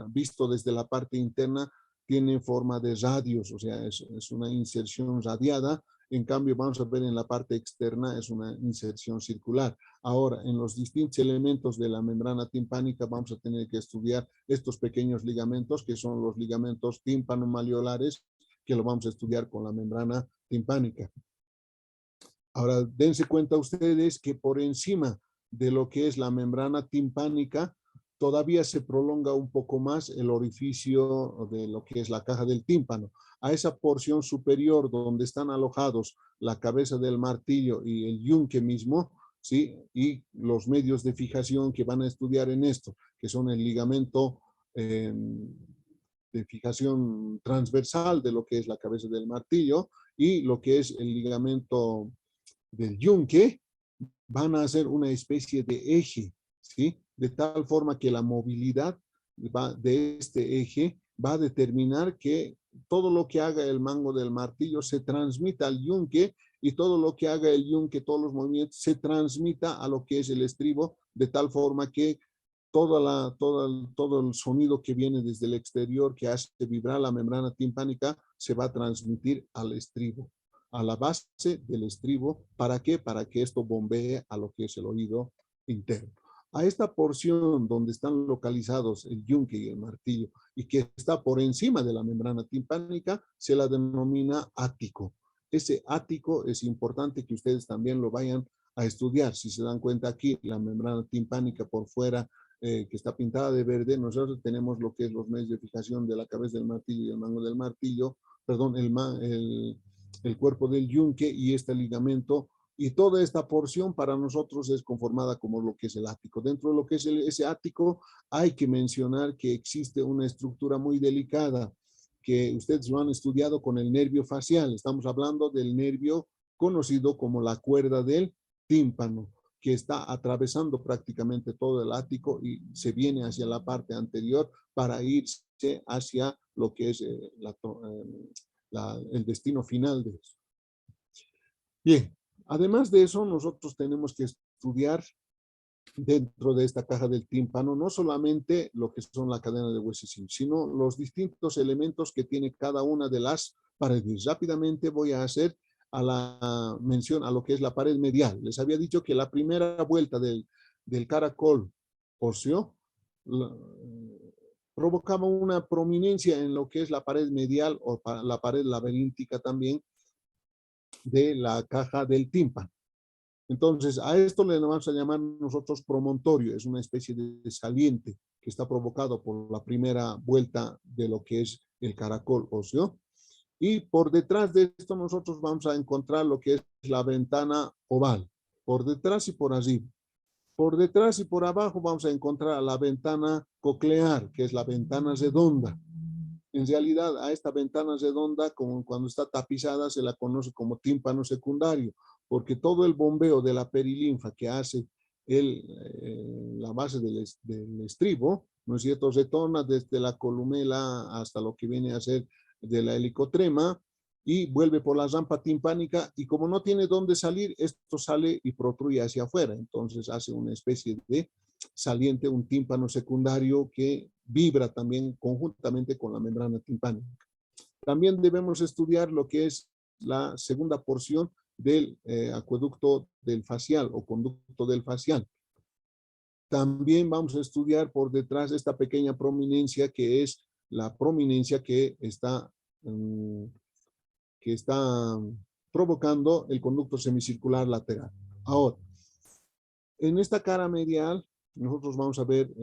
visto desde la parte interna, tiene forma de radios, o sea, es una inserción radiada. En cambio, vamos a ver en la parte externa, es una inserción circular. Ahora, en los distintos elementos de la membrana timpánica, vamos a tener que estudiar estos pequeños ligamentos, que son los ligamentos tímpano-maleolares, que lo vamos a estudiar con la membrana timpánica. Ahora, dense cuenta ustedes que por encima de lo que es la membrana timpánica, todavía se prolonga un poco más el orificio de lo que es la caja del tímpano. A esa porción superior donde están alojados la cabeza del martillo y el yunque mismo, ¿sí? Y los medios de fijación que van a estudiar en esto, que son el ligamento de fijación transversal de lo que es la cabeza del martillo y lo que es el ligamento del yunque, van a hacer una especie de eje, ¿sí? De tal forma que la movilidad de este eje va a determinar que todo lo que haga el mango del martillo se transmita al yunque y todo lo que haga el yunque, todos los movimientos, se transmita a lo que es el estribo, de tal forma que todo el sonido que viene desde el exterior que hace vibrar la membrana timpánica se va a transmitir al estribo, a la base del estribo. ¿Para qué? Para que esto bombee a lo que es el oído interno. A esta porción donde están localizados el yunque y el martillo y que está por encima de la membrana timpánica se la denomina ático. Ese ático es importante que ustedes también lo vayan a estudiar. Si se dan cuenta aquí, la membrana timpánica por fuera que está pintada de verde, nosotros tenemos lo que es los medios de fijación de la cabeza del martillo y el mango del martillo, perdón, el cuerpo del yunque y este ligamento, y toda esta porción para nosotros es conformada como lo que es el ático. Dentro de lo que es ese ático hay que mencionar que existe una estructura muy delicada que ustedes lo han estudiado con el nervio facial. Estamos hablando del nervio conocido como la cuerda del tímpano, que está atravesando prácticamente todo el ático y se viene hacia la parte anterior para irse hacia lo que es el destino final de eso. Bien, además de eso, nosotros tenemos que estudiar dentro de esta caja del tímpano no solamente lo que son la cadena de huesos, sino los distintos elementos que tiene cada una de las paredes. Rápidamente voy a hacer a la mención a lo que es la pared medial. Les había dicho que la primera vuelta del caracol óseo provocaba una prominencia en lo que es la pared medial o la pared laberíntica también de la caja del tímpano. Entonces, a esto le vamos a llamar nosotros promontorio. Es una especie de saliente que está provocado por la primera vuelta de lo que es el caracol óseo. Y por detrás de esto nosotros vamos a encontrar lo que es la ventana oval, por detrás y por arriba. Por detrás y por abajo vamos a encontrar la ventana coclear, que es la ventana redonda. En realidad, a esta ventana redonda, como cuando está tapizada, se la conoce como tímpano secundario, porque todo el bombeo de la perilinfa que hace la base del estribo, ¿no es cierto? Retorna desde la columela hasta lo que viene a ser de la helicotrema y vuelve por la rampa timpánica, y como no tiene dónde salir, esto sale y protruye hacia afuera. Entonces hace una especie de saliente, un tímpano secundario que vibra también conjuntamente con la membrana timpánica. También debemos estudiar lo que es la segunda porción del acueducto del facial o conducto del facial. También vamos a estudiar por detrás esta pequeña prominencia, que es la prominencia que está provocando el conducto semicircular lateral. Ahora, en esta cara medial, nosotros vamos a ver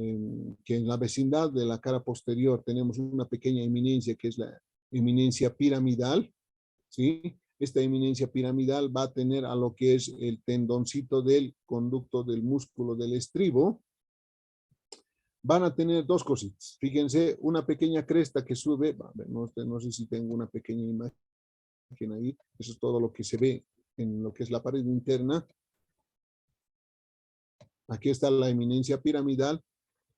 que en la vecindad de la cara posterior tenemos una pequeña eminencia, que es la eminencia piramidal, ¿sí? Esta eminencia piramidal va a tener a lo que es el tendoncito del conducto del músculo del estribo. Van a tener dos cositas. Fíjense, una pequeña cresta que sube. No sé si tengo una pequeña imagen ahí. Eso es todo lo que se ve en lo que es la pared interna. Aquí está la eminencia piramidal,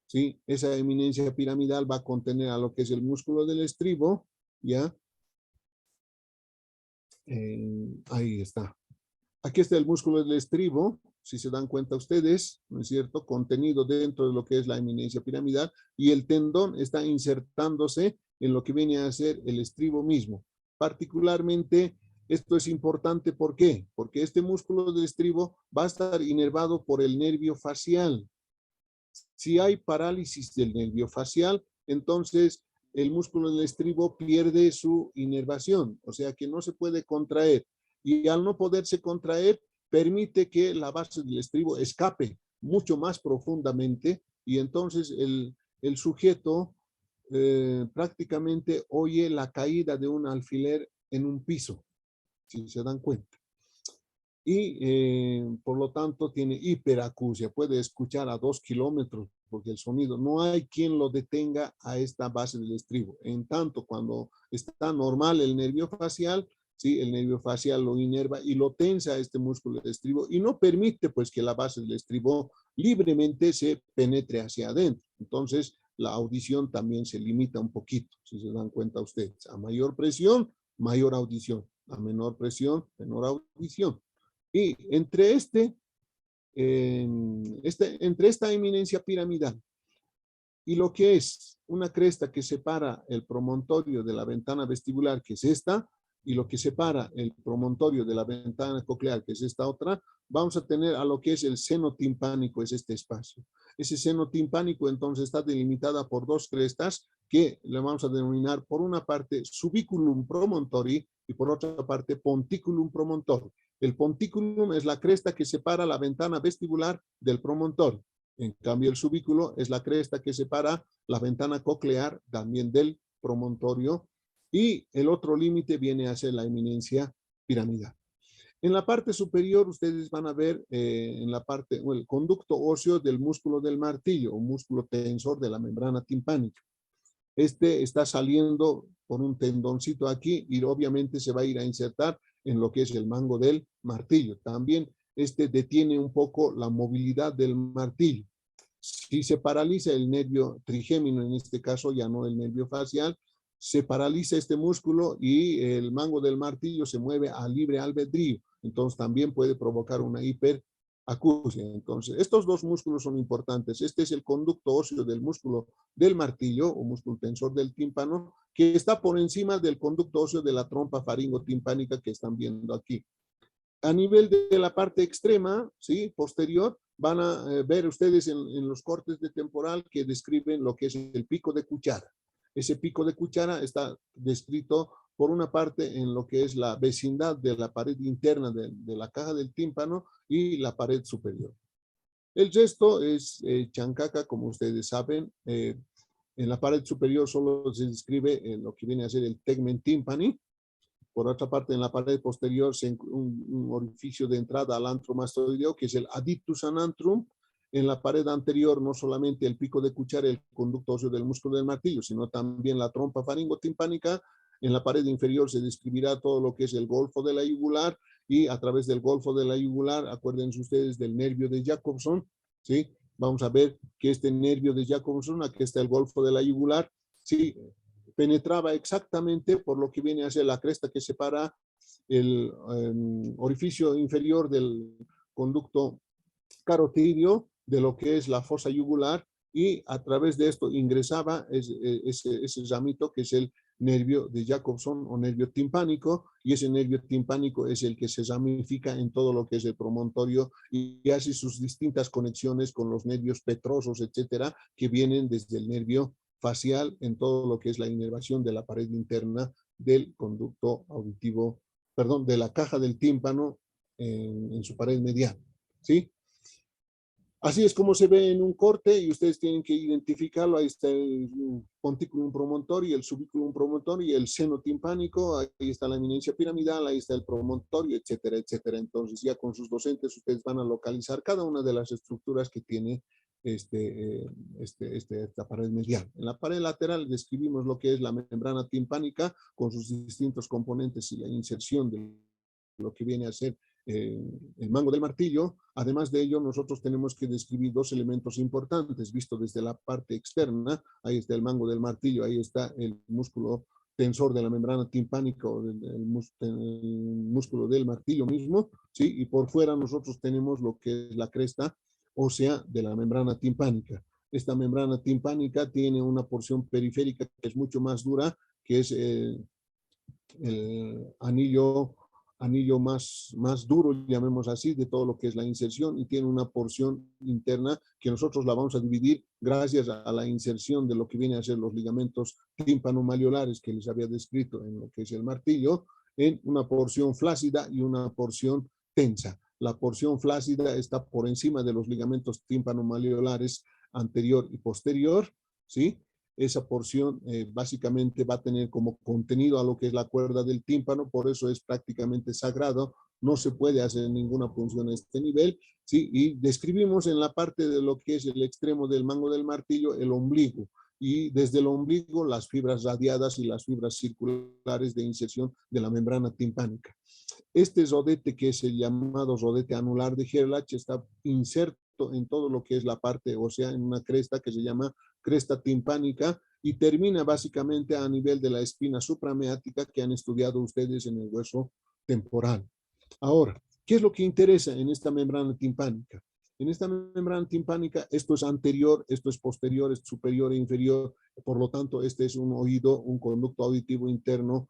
¿sí? Esa eminencia piramidal va a contener a lo que es el músculo del estribo, ¿ya? Ahí está. Aquí está el músculo del estribo, si se dan cuenta ustedes, ¿no es cierto? Contenido dentro de lo que es la eminencia piramidal, y el tendón está insertándose en lo que viene a ser el estribo mismo. Particularmente, esto es importante, ¿por qué? Porque este músculo del estribo va a estar inervado por el nervio facial. Si hay parálisis del nervio facial, entonces el músculo del estribo pierde su inervación, o sea que no se puede contraer. Y al no poderse contraer, permite que la base del estribo escape mucho más profundamente, y entonces el sujeto prácticamente oye la caída de un alfiler en un piso, si se dan cuenta. Y por lo tanto tiene hiperacusia, puede escuchar a 2 kilómetros porque el sonido, no hay quien lo detenga a esta base del estribo. En tanto, cuando está normal el nervio facial, ¿sí? El nervio facial lo inerva y lo tensa este músculo del estribo y no permite pues que la base del estribo libremente se penetre hacia adentro. Entonces la audición también se limita un poquito, si se dan cuenta ustedes. A mayor presión, mayor audición. A menor presión, menor audición. Y entre entre esta eminencia piramidal y lo que es una cresta que separa el promontorio de la ventana vestibular, que es esta, y lo que separa el promontorio de la ventana coclear, que es esta otra, vamos a tener a lo que es el seno timpánico, es este espacio. Ese seno timpánico entonces está delimitada por dos crestas que le vamos a denominar por una parte subiculum promontori y por otra parte ponticulum promontori. El ponticulum es la cresta que separa la ventana vestibular del promontorio. En cambio, el subículo es la cresta que separa la ventana coclear también del promontorio, y el otro límite viene a ser la eminencia piramidal. En la parte superior ustedes van a ver en la parte, el conducto óseo del músculo del martillo, un músculo tensor de la membrana timpánica. Este está saliendo por un tendoncito aquí y obviamente se va a ir a insertar en lo que es el mango del martillo. También este detiene un poco la movilidad del martillo. Si se paraliza el nervio trigémino, en este caso ya no el nervio facial, se paraliza este músculo y el mango del martillo se mueve a libre albedrío. Entonces también puede provocar una hiperacusia. Entonces, estos dos músculos son importantes. Este es el conducto óseo del músculo del martillo o músculo tensor del tímpano, que está por encima del conducto óseo de la trompa faringotimpánica que están viendo aquí. A nivel de la parte extrema, ¿sí? Posterior, van a ver ustedes en los cortes de temporal que describen lo que es el pico de cuchara. Ese pico de cuchara está descrito por una parte en lo que es la vecindad de la pared interna de la caja del tímpano y la pared superior. El resto es chancaca, como ustedes saben. En la pared superior solo se describe lo que viene a ser el tegmen timpani. Por otra parte, en la pared posterior, un orificio de entrada al antro mastoideo, que es el adictus anantrum. En la pared anterior, no solamente el pico de cuchara, el conducto óseo del músculo del martillo, sino también la trompa faringotimpánica. En la pared inferior se describirá todo lo que es el golfo de la yugular y a través del golfo de la yugular, acuérdense ustedes del nervio de Jacobson, ¿sí? Vamos a ver que este nervio de Jacobson, aquí está el golfo de la yugular, ¿sí? Penetraba exactamente por lo que viene a ser la cresta que separa el orificio inferior del conducto carotidio de lo que es la fosa yugular, y a través de esto ingresaba ese ramito que es el nervio de Jacobson o nervio timpánico, y ese nervio timpánico es el que se ramifica en todo lo que es el promontorio y hace sus distintas conexiones con los nervios petrosos, etcétera, que vienen desde el nervio facial en todo lo que es la inervación de la pared interna del conducto auditivo, perdón, de la caja del tímpano en su pared medial, ¿sí? Así es como se ve en un corte y ustedes tienen que identificarlo. Ahí está el pontículum promontorio, el subiculum promontorio, el seno timpánico, ahí está la esta piramidal, ahí está el promontorio, etcétera, etcétera. Entonces ya con sus docentes ustedes van a localizar cada una de las estructuras que tiene esta pared medial. En la pared lateral describimos lo que es la membrana timpánica con sus distintos componentes y la inserción de lo que viene a ser el mango del martillo. Además de ello, nosotros tenemos que describir dos elementos importantes, visto desde la parte externa. Ahí está el mango del martillo, ahí está el músculo tensor de la membrana timpánica o el músculo del martillo mismo, ¿sí? Y por fuera nosotros tenemos lo que es la cresta ósea de la membrana timpánica. Esta membrana timpánica tiene una porción periférica que es mucho más dura, que es el anillo más duro, llamemos así, de todo lo que es la inserción, y tiene una porción interna que nosotros la vamos a dividir gracias a la inserción de lo que viene a ser los ligamentos tímpano-maleolares que les había descrito en lo que es el martillo, en una porción flácida y una porción tensa. La porción flácida está por encima de los ligamentos tímpano-maleolares anterior y posterior, ¿sí? Esa porción básicamente va a tener como contenido a lo que es la cuerda del tímpano, por eso es prácticamente sagrado, no se puede hacer ninguna punción a este nivel, ¿sí? Y describimos en la parte de lo que es el extremo del mango del martillo el ombligo, y desde el ombligo las fibras radiadas y las fibras circulares de inserción de la membrana timpánica. Este rodete, que es el llamado rodete anular de Gerlach, está inserto en todo lo que es la parte ósea, en una cresta que se llama cresta timpánica, y termina básicamente a nivel de la espina suprameática que han estudiado ustedes en el hueso temporal. Ahora, ¿qué es lo que interesa en esta membrana timpánica? En esta membrana timpánica, esto es anterior, esto es posterior, es superior e inferior, por lo tanto, este es un oído, un conducto auditivo interno,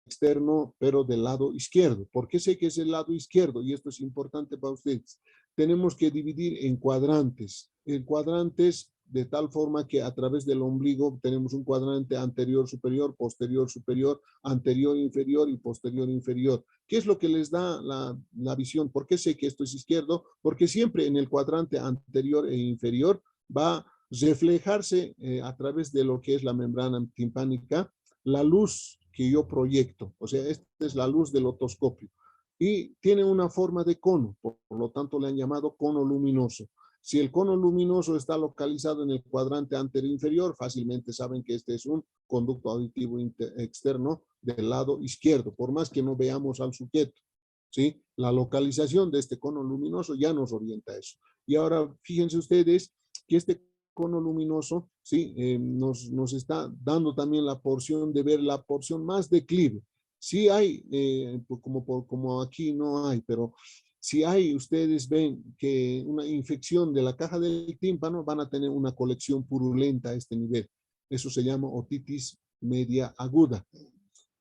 externo, pero del lado izquierdo. ¿Por qué sé que es el lado izquierdo? Y esto es importante para ustedes. Tenemos que dividir en cuadrantes. En cuadrantes de tal forma que a través del ombligo tenemos un cuadrante anterior superior, posterior superior, anterior inferior y posterior inferior. ¿Qué es lo que les da la visión? ¿Por qué sé que esto es izquierdo? Porque siempre en el cuadrante anterior e inferior va a reflejarse a través de lo que es la membrana timpánica la luz que yo proyecto. O sea, esta es la luz del otoscopio. Y tiene una forma de cono, por lo tanto le han llamado cono luminoso. Si el cono luminoso está localizado en el cuadrante anterior inferior, fácilmente saben que este es un conducto auditivo externo del lado izquierdo, por más que no veamos al sujeto, ¿sí? La localización de este cono luminoso ya nos orienta a eso. Y ahora fíjense ustedes que este cono luminoso, ¿sí? Nos está dando también la porción de ver la porción más declive. Sí hay, como aquí no hay, pero si hay, ustedes ven que una infección de la caja del tímpano, van a tener una colección purulenta a este nivel. Eso se llama otitis media aguda.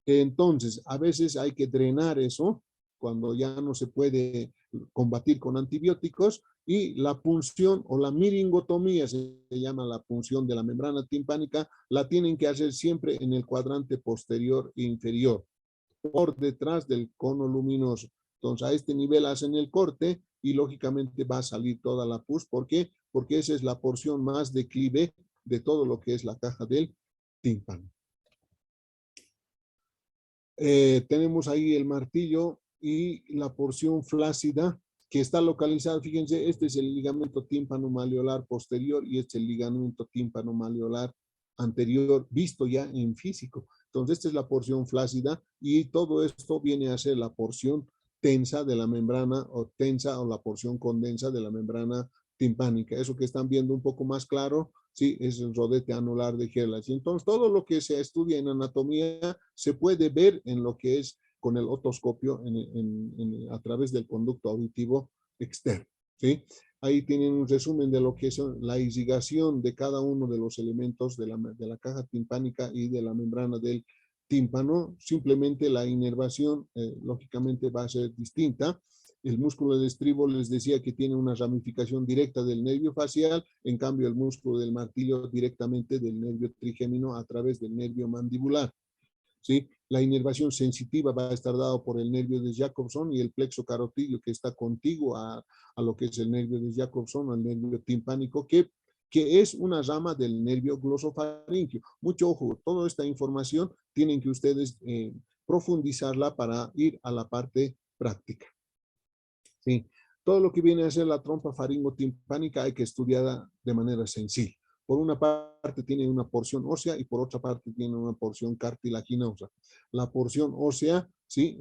Entonces, a veces hay que drenar eso cuando ya no se puede combatir con antibióticos, y la punción o la miringotomía, se llama la punción de la membrana timpánica, la tienen que hacer siempre en el cuadrante posterior e inferior, por detrás del cono luminoso. Entonces, a este nivel hacen el corte y lógicamente va a salir toda la pus. ¿Por qué? Porque esa es la porción más declive de todo lo que es la caja del tímpano. Tenemos ahí el martillo y la porción flácida que está localizada. Fíjense, este es el ligamento tímpano-maleolar posterior y este es el ligamento tímpano-maleolar anterior, visto ya en físico. Entonces, esta es la porción flácida y todo esto viene a ser la porción tensa de la membrana o tensa o la porción condensa de la membrana timpánica. Eso que están viendo un poco más claro, sí, es el rodete anular de Gerlach. Entonces, todo lo que se estudia en anatomía se puede ver en lo que es con el otoscopio a través del conducto auditivo externo, ¿sí? Ahí tienen un resumen de lo que es la irrigación de cada uno de los elementos de la caja timpánica y de la membrana del tímpano. Simplemente la inervación, lógicamente, va a ser distinta. El músculo del estribo les decía que tiene una ramificación directa del nervio facial, en cambio el músculo del martillo directamente del nervio trigémino a través del nervio mandibular. ¿Sí? La inervación sensitiva va a estar dado por el nervio de Jacobson y el plexo carotidio que está contiguo a lo que es el nervio de Jacobson, al nervio timpánico, que es una rama del nervio glosofaringio. Mucho ojo, toda esta información tienen que ustedes profundizarla para ir a la parte práctica. ¿Sí? Todo lo que viene a ser la trompa faringotimpánica hay que estudiarla de manera sencilla. Por una parte tiene una porción ósea y por otra parte tiene una porción cartilaginosa. La porción ósea, ¿sí?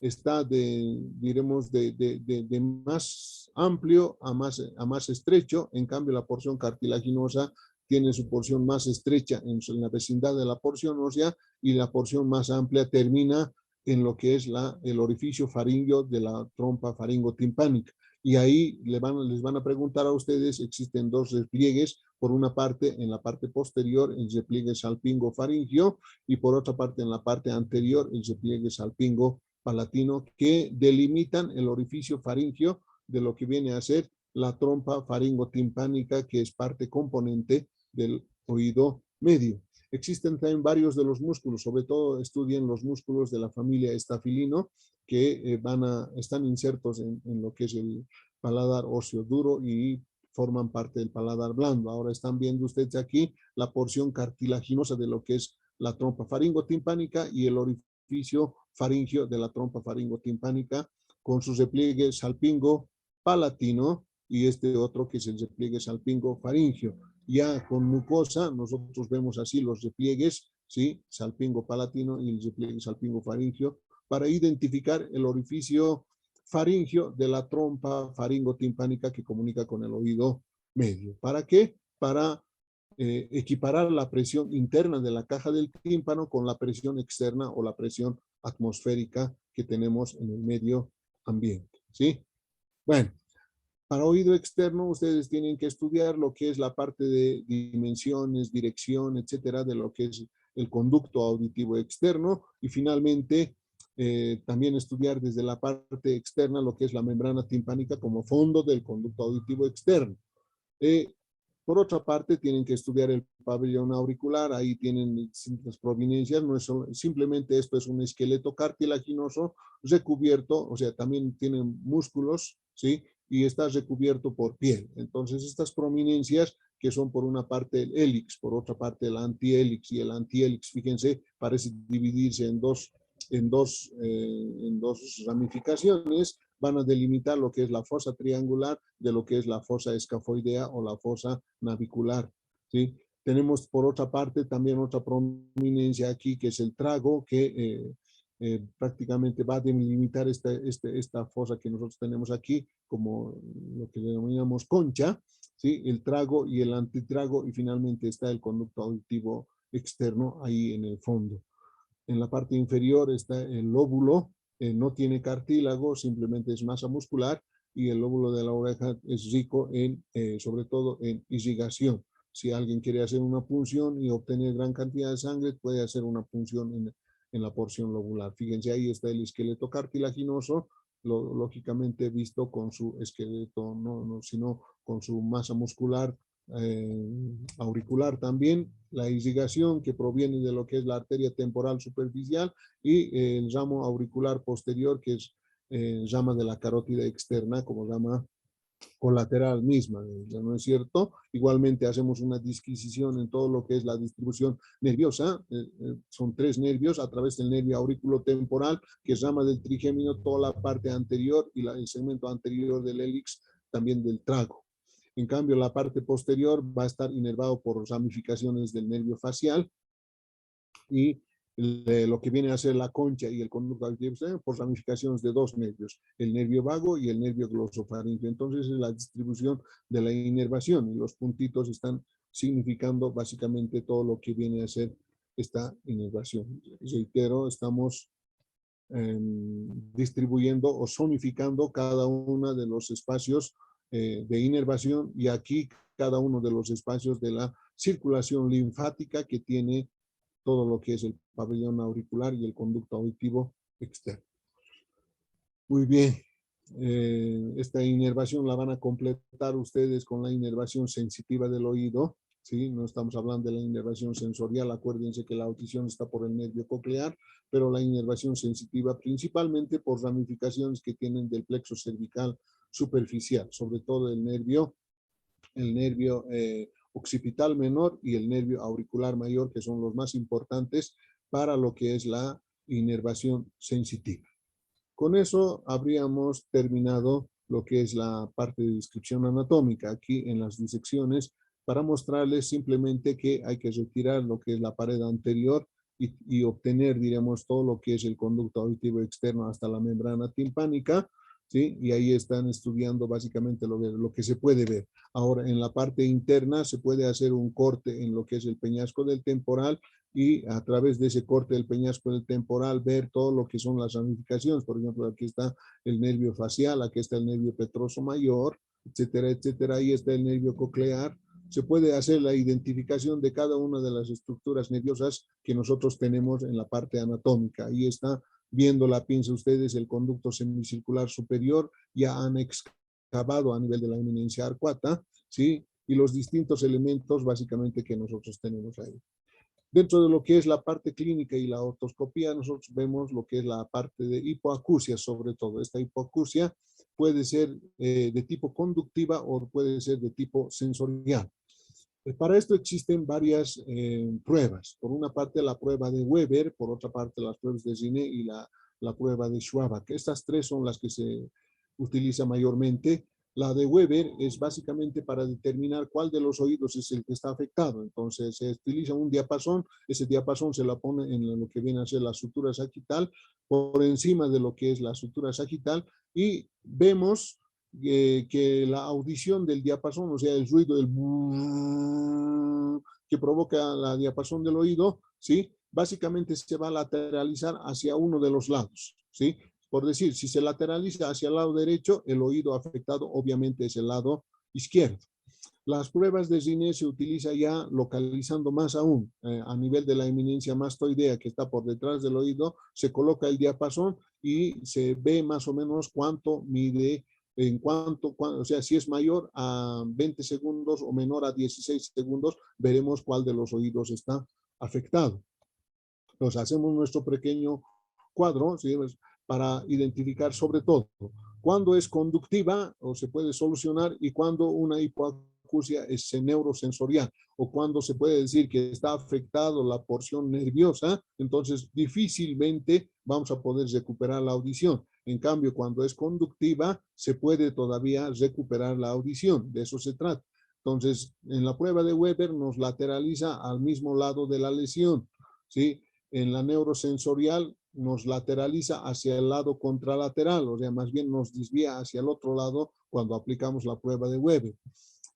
Está diremos, de más amplio a más estrecho. En cambio, la porción cartilaginosa tiene su porción más estrecha en la vecindad de la porción ósea y la porción más amplia termina en lo que es el orificio faríngeo de la trompa faringotimpánica. Y ahí les van a preguntar a ustedes, existen dos repliegues, por una parte, en la parte posterior, el repliegue salpingo-faringio, y por otra parte, en la parte anterior, el repliegue salpingo-palatino, que delimitan el orificio faringio de lo que viene a ser la trompa faringotimpánica, que es parte componente del oído medio. Existen también varios de los músculos, sobre todo estudien los músculos de la familia estafilino, que están insertos en lo que es el paladar óseo duro y forman parte del paladar blando. Ahora están viendo ustedes aquí la porción cartilaginosa de lo que es la trompa faringotimpánica y el orificio faringio de la trompa faringotimpánica con su repliegue salpingo palatino y este otro que es el repliegue salpingo faringio. Ya con mucosa, nosotros vemos así los repliegues, ¿sí? Salpingo palatino y el repliegue salpingo faringio, para identificar el orificio faringio de la trompa faringotimpánica que comunica con el oído medio. ¿Para qué? Para equiparar la presión interna de la caja del tímpano con la presión externa o la presión atmosférica que tenemos en el medio ambiente, ¿sí? Bueno. Para oído externo, ustedes tienen que estudiar lo que es la parte de dimensiones, dirección, etcétera, de lo que es el conducto auditivo externo y finalmente también estudiar desde la parte externa lo que es la membrana timpánica como fondo del conducto auditivo externo. Por otra parte, tienen que estudiar el pabellón auricular, ahí tienen distintas proveniencias, no es simplemente esto es un esqueleto cartilaginoso recubierto, o sea, también tienen músculos, ¿sí? Y está recubierto por piel. Entonces, estas prominencias que son por una parte el hélix, por otra parte el antihélix, y el antihélix, fíjense, parece dividirse en dos ramificaciones, van a delimitar lo que es la fosa triangular de lo que es la fosa escafoidea o la fosa navicular, ¿sí? Tenemos por otra parte también otra prominencia aquí que es el trago que prácticamente va a delimitar esta fosa que nosotros tenemos aquí como lo que denominamos concha, ¿sí? El trago y el antitrago y finalmente está el conducto auditivo externo ahí en el fondo. En la parte inferior está el lóbulo, no tiene cartílago, simplemente es masa muscular y el lóbulo de la oreja es rico sobre todo en irrigación. Si alguien quiere hacer una punción y obtener gran cantidad de sangre, puede hacer una punción en la porción lobular. Fíjense, ahí está el esqueleto cartilaginoso, lógicamente visto con su esqueleto, sino con su masa muscular auricular también, la irrigación que proviene de lo que es la arteria temporal superficial y el ramo auricular posterior que es rama de la carótida externa como rama colateral misma, ¿no es cierto? Igualmente hacemos una disquisición en todo lo que es la distribución nerviosa, son tres nervios a través del nervio auriculotemporal, que es rama del trigémino, toda la parte anterior y el segmento anterior del hélix, también del trago. En cambio, la parte posterior va a estar inervado por ramificaciones del nervio facial y lo que viene a ser la concha y el conducto auditivo externo por ramificaciones de dos nervios, el nervio vago y el nervio glosofaríngeo. Entonces es la distribución de la inervación y los puntitos están significando básicamente todo lo que viene a ser esta inervación. Reitero, estamos distribuyendo o zonificando cada uno de los espacios de inervación y aquí cada uno de los espacios de la circulación linfática que tiene todo lo que es el pabellón auricular y el conducto auditivo externo. Muy bien. Esta inervación la van a completar ustedes con la inervación sensitiva del oído. ¿Sí? No estamos hablando de la inervación sensorial. Acuérdense que la audición está por el nervio coclear, pero la inervación sensitiva principalmente por ramificaciones que tienen del plexo cervical superficial, sobre todo el nervio occipital menor y el nervio auricular mayor, que son los más importantes para lo que es la inervación sensitiva. Con eso habríamos terminado lo que es la parte de descripción anatómica aquí en las disecciones para mostrarles simplemente que hay que retirar lo que es la pared anterior y obtener, diremos, todo lo que es el conducto auditivo externo hasta la membrana timpánica, ¿sí? Y ahí están estudiando básicamente lo que se puede ver. Ahora, en la parte interna se puede hacer un corte en lo que es el peñasco del temporal y a través de ese corte del peñasco del temporal ver todo lo que son las ramificaciones. Por ejemplo, aquí está el nervio facial, aquí está el nervio petroso mayor, etcétera, etcétera. Ahí está el nervio coclear. Se puede hacer la identificación de cada una de las estructuras nerviosas que nosotros tenemos en la parte anatómica. Ahí está viendo la pinza ustedes el conducto semicircular superior, ya han excavado a nivel de la eminencia arcuata, ¿sí? Y los distintos elementos básicamente que nosotros tenemos ahí. Dentro de lo que es la parte clínica y la otoscopía, nosotros vemos lo que es la parte de hipoacusia, sobre todo. Esta hipoacusia puede ser de tipo conductiva o puede ser de tipo sensorial. Para esto existen varias pruebas. Por una parte, la prueba de Weber, por otra parte, las pruebas de Zine y la prueba de Schwabach. Estas tres son las que se utilizan mayormente. La de Weber es básicamente para determinar cuál de los oídos es el que está afectado. Entonces, se utiliza un diapasón. Ese diapasón se la pone en lo que viene a ser la sutura sagital, por encima de lo que es la sutura sagital, y vemos que la audición del diapasón, o sea, el ruido del que provoca la diapasón del oído, ¿sí? Básicamente se va a lateralizar hacia uno de los lados, ¿sí? Por decir, si se lateraliza hacia el lado derecho, el oído afectado obviamente es el lado izquierdo. Las pruebas de Zine se utiliza ya localizando más aún a nivel de la eminencia mastoidea que está por detrás del oído, se coloca el diapasón y se ve más o menos cuánto mide o sea, si es mayor a 20 segundos o menor a 16 segundos, veremos cuál de los oídos está afectado. Entonces, hacemos nuestro pequeño cuadro, ¿sí? Para identificar sobre todo cuándo es conductiva o se puede solucionar y cuándo una hipoacusia es neurosensorial o cuando se puede decir que está afectado la porción nerviosa, entonces difícilmente vamos a poder recuperar la audición. En cambio, cuando es conductiva, se puede todavía recuperar la audición. De eso se trata. Entonces, en la prueba de Weber nos lateraliza al mismo lado de la lesión, ¿sí? En la neurosensorial nos lateraliza hacia el lado contralateral, o sea, más bien nos desvía hacia el otro lado cuando aplicamos la prueba de Weber.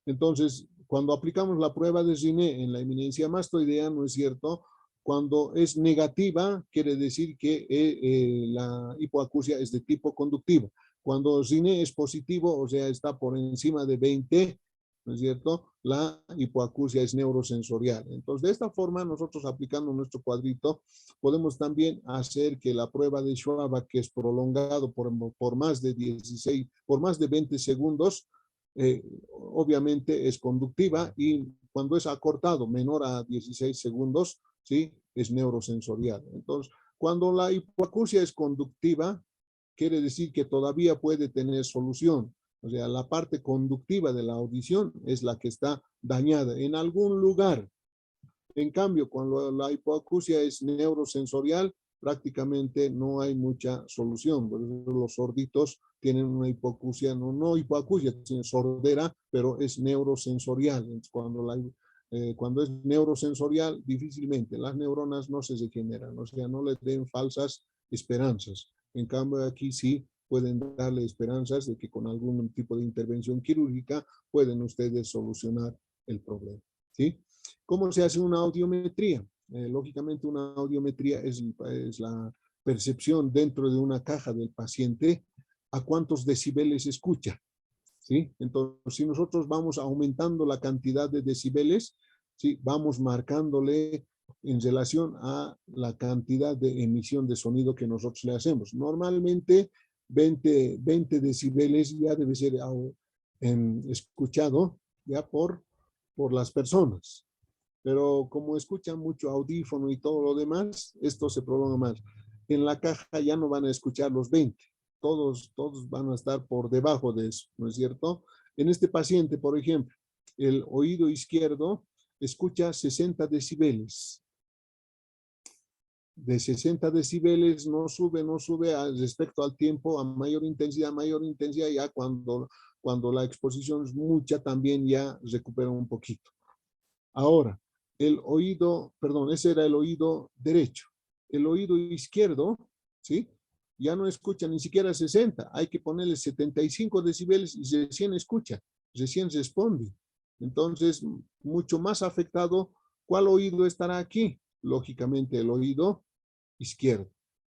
Entonces, cuando aplicamos la prueba de Zine en la eminencia mastoidea, ¿no es cierto? Cuando es negativa, quiere decir que la hipoacusia es de tipo conductivo. Cuando Zine es positivo, o sea, está por encima de 20, ¿no es cierto? La hipoacusia es neurosensorial. Entonces, de esta forma, nosotros aplicando nuestro cuadrito, podemos también hacer que la prueba de Schwabach, que es prolongado por más de 16, por más de 20 segundos, obviamente es conductiva y cuando es acortado menor a 16 segundos, ¿sí? Es neurosensorial. Entonces, cuando la hipoacusia es conductiva, quiere decir que todavía puede tener solución. O sea, la parte conductiva de la audición es la que está dañada en algún lugar. En cambio, cuando la hipoacusia es neurosensorial, prácticamente no hay mucha solución. Por ejemplo, los sorditos tienen una hipoacusia, no hipoacusia, sino sordera, pero es neurosensorial. Cuando Cuando es neurosensorial, difícilmente. Las neuronas no se regeneran, o sea, no le den falsas esperanzas. En cambio, aquí sí pueden darle esperanzas de que con algún tipo de intervención quirúrgica pueden ustedes solucionar el problema. ¿Sí? ¿Cómo se hace una audiometría? Lógicamente, una audiometría es la percepción dentro de una caja del paciente a cuántos decibeles escucha. ¿Sí? Entonces, si nosotros vamos aumentando la cantidad de decibeles, ¿sí? Vamos marcándole en relación a la cantidad de emisión de sonido que nosotros le hacemos. Normalmente 20 decibeles ya debe ser escuchado ya por las personas. Pero como escuchan mucho audífono y todo lo demás, esto se prolonga más. En la caja ya no van a escuchar los 20. Todos van a estar por debajo de eso, ¿no es cierto? En este paciente, por ejemplo, el oído izquierdo escucha 60 decibeles. De 60 decibeles no sube respecto al tiempo, a mayor intensidad, ya cuando la exposición es mucha, también ya recupera un poquito. Ahora, ese era el oído derecho. El oído izquierdo, ¿sí? Ya no escucha ni siquiera 60, hay que ponerle 75 decibeles y recién escucha, recién responde. Entonces, mucho más afectado, ¿cuál oído estará aquí? Lógicamente, el oído izquierdo.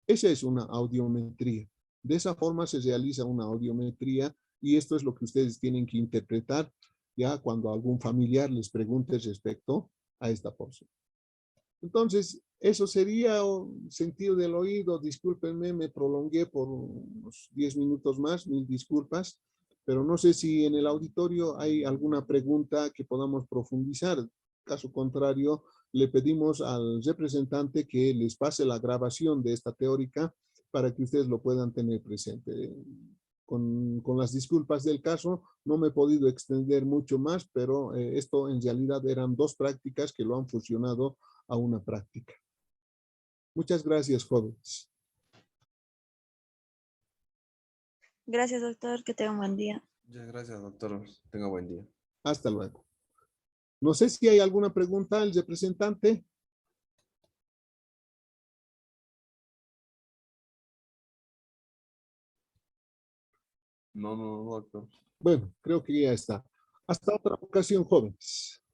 Esa es una audiometría. De esa forma se realiza una audiometría y esto es lo que ustedes tienen que interpretar ya cuando algún familiar les pregunte respecto a esta porción. Entonces, eso sería sentido del oído. Discúlpenme, me prolongué por unos 10 minutos más, mil disculpas, pero no sé si en el auditorio hay alguna pregunta que podamos profundizar. Caso contrario, le pedimos al representante que les pase la grabación de esta teórica para que ustedes lo puedan tener presente. Con las disculpas del caso, no me he podido extender mucho más, pero esto en realidad eran dos prácticas que lo han fusionado a una práctica. Muchas gracias, jóvenes. Gracias, doctor. Que tenga un buen día. Muchas gracias, doctor. Tenga buen día. Hasta luego. No sé si hay alguna pregunta al representante. No, doctor. Bueno, creo que ya está. Hasta otra ocasión, jóvenes.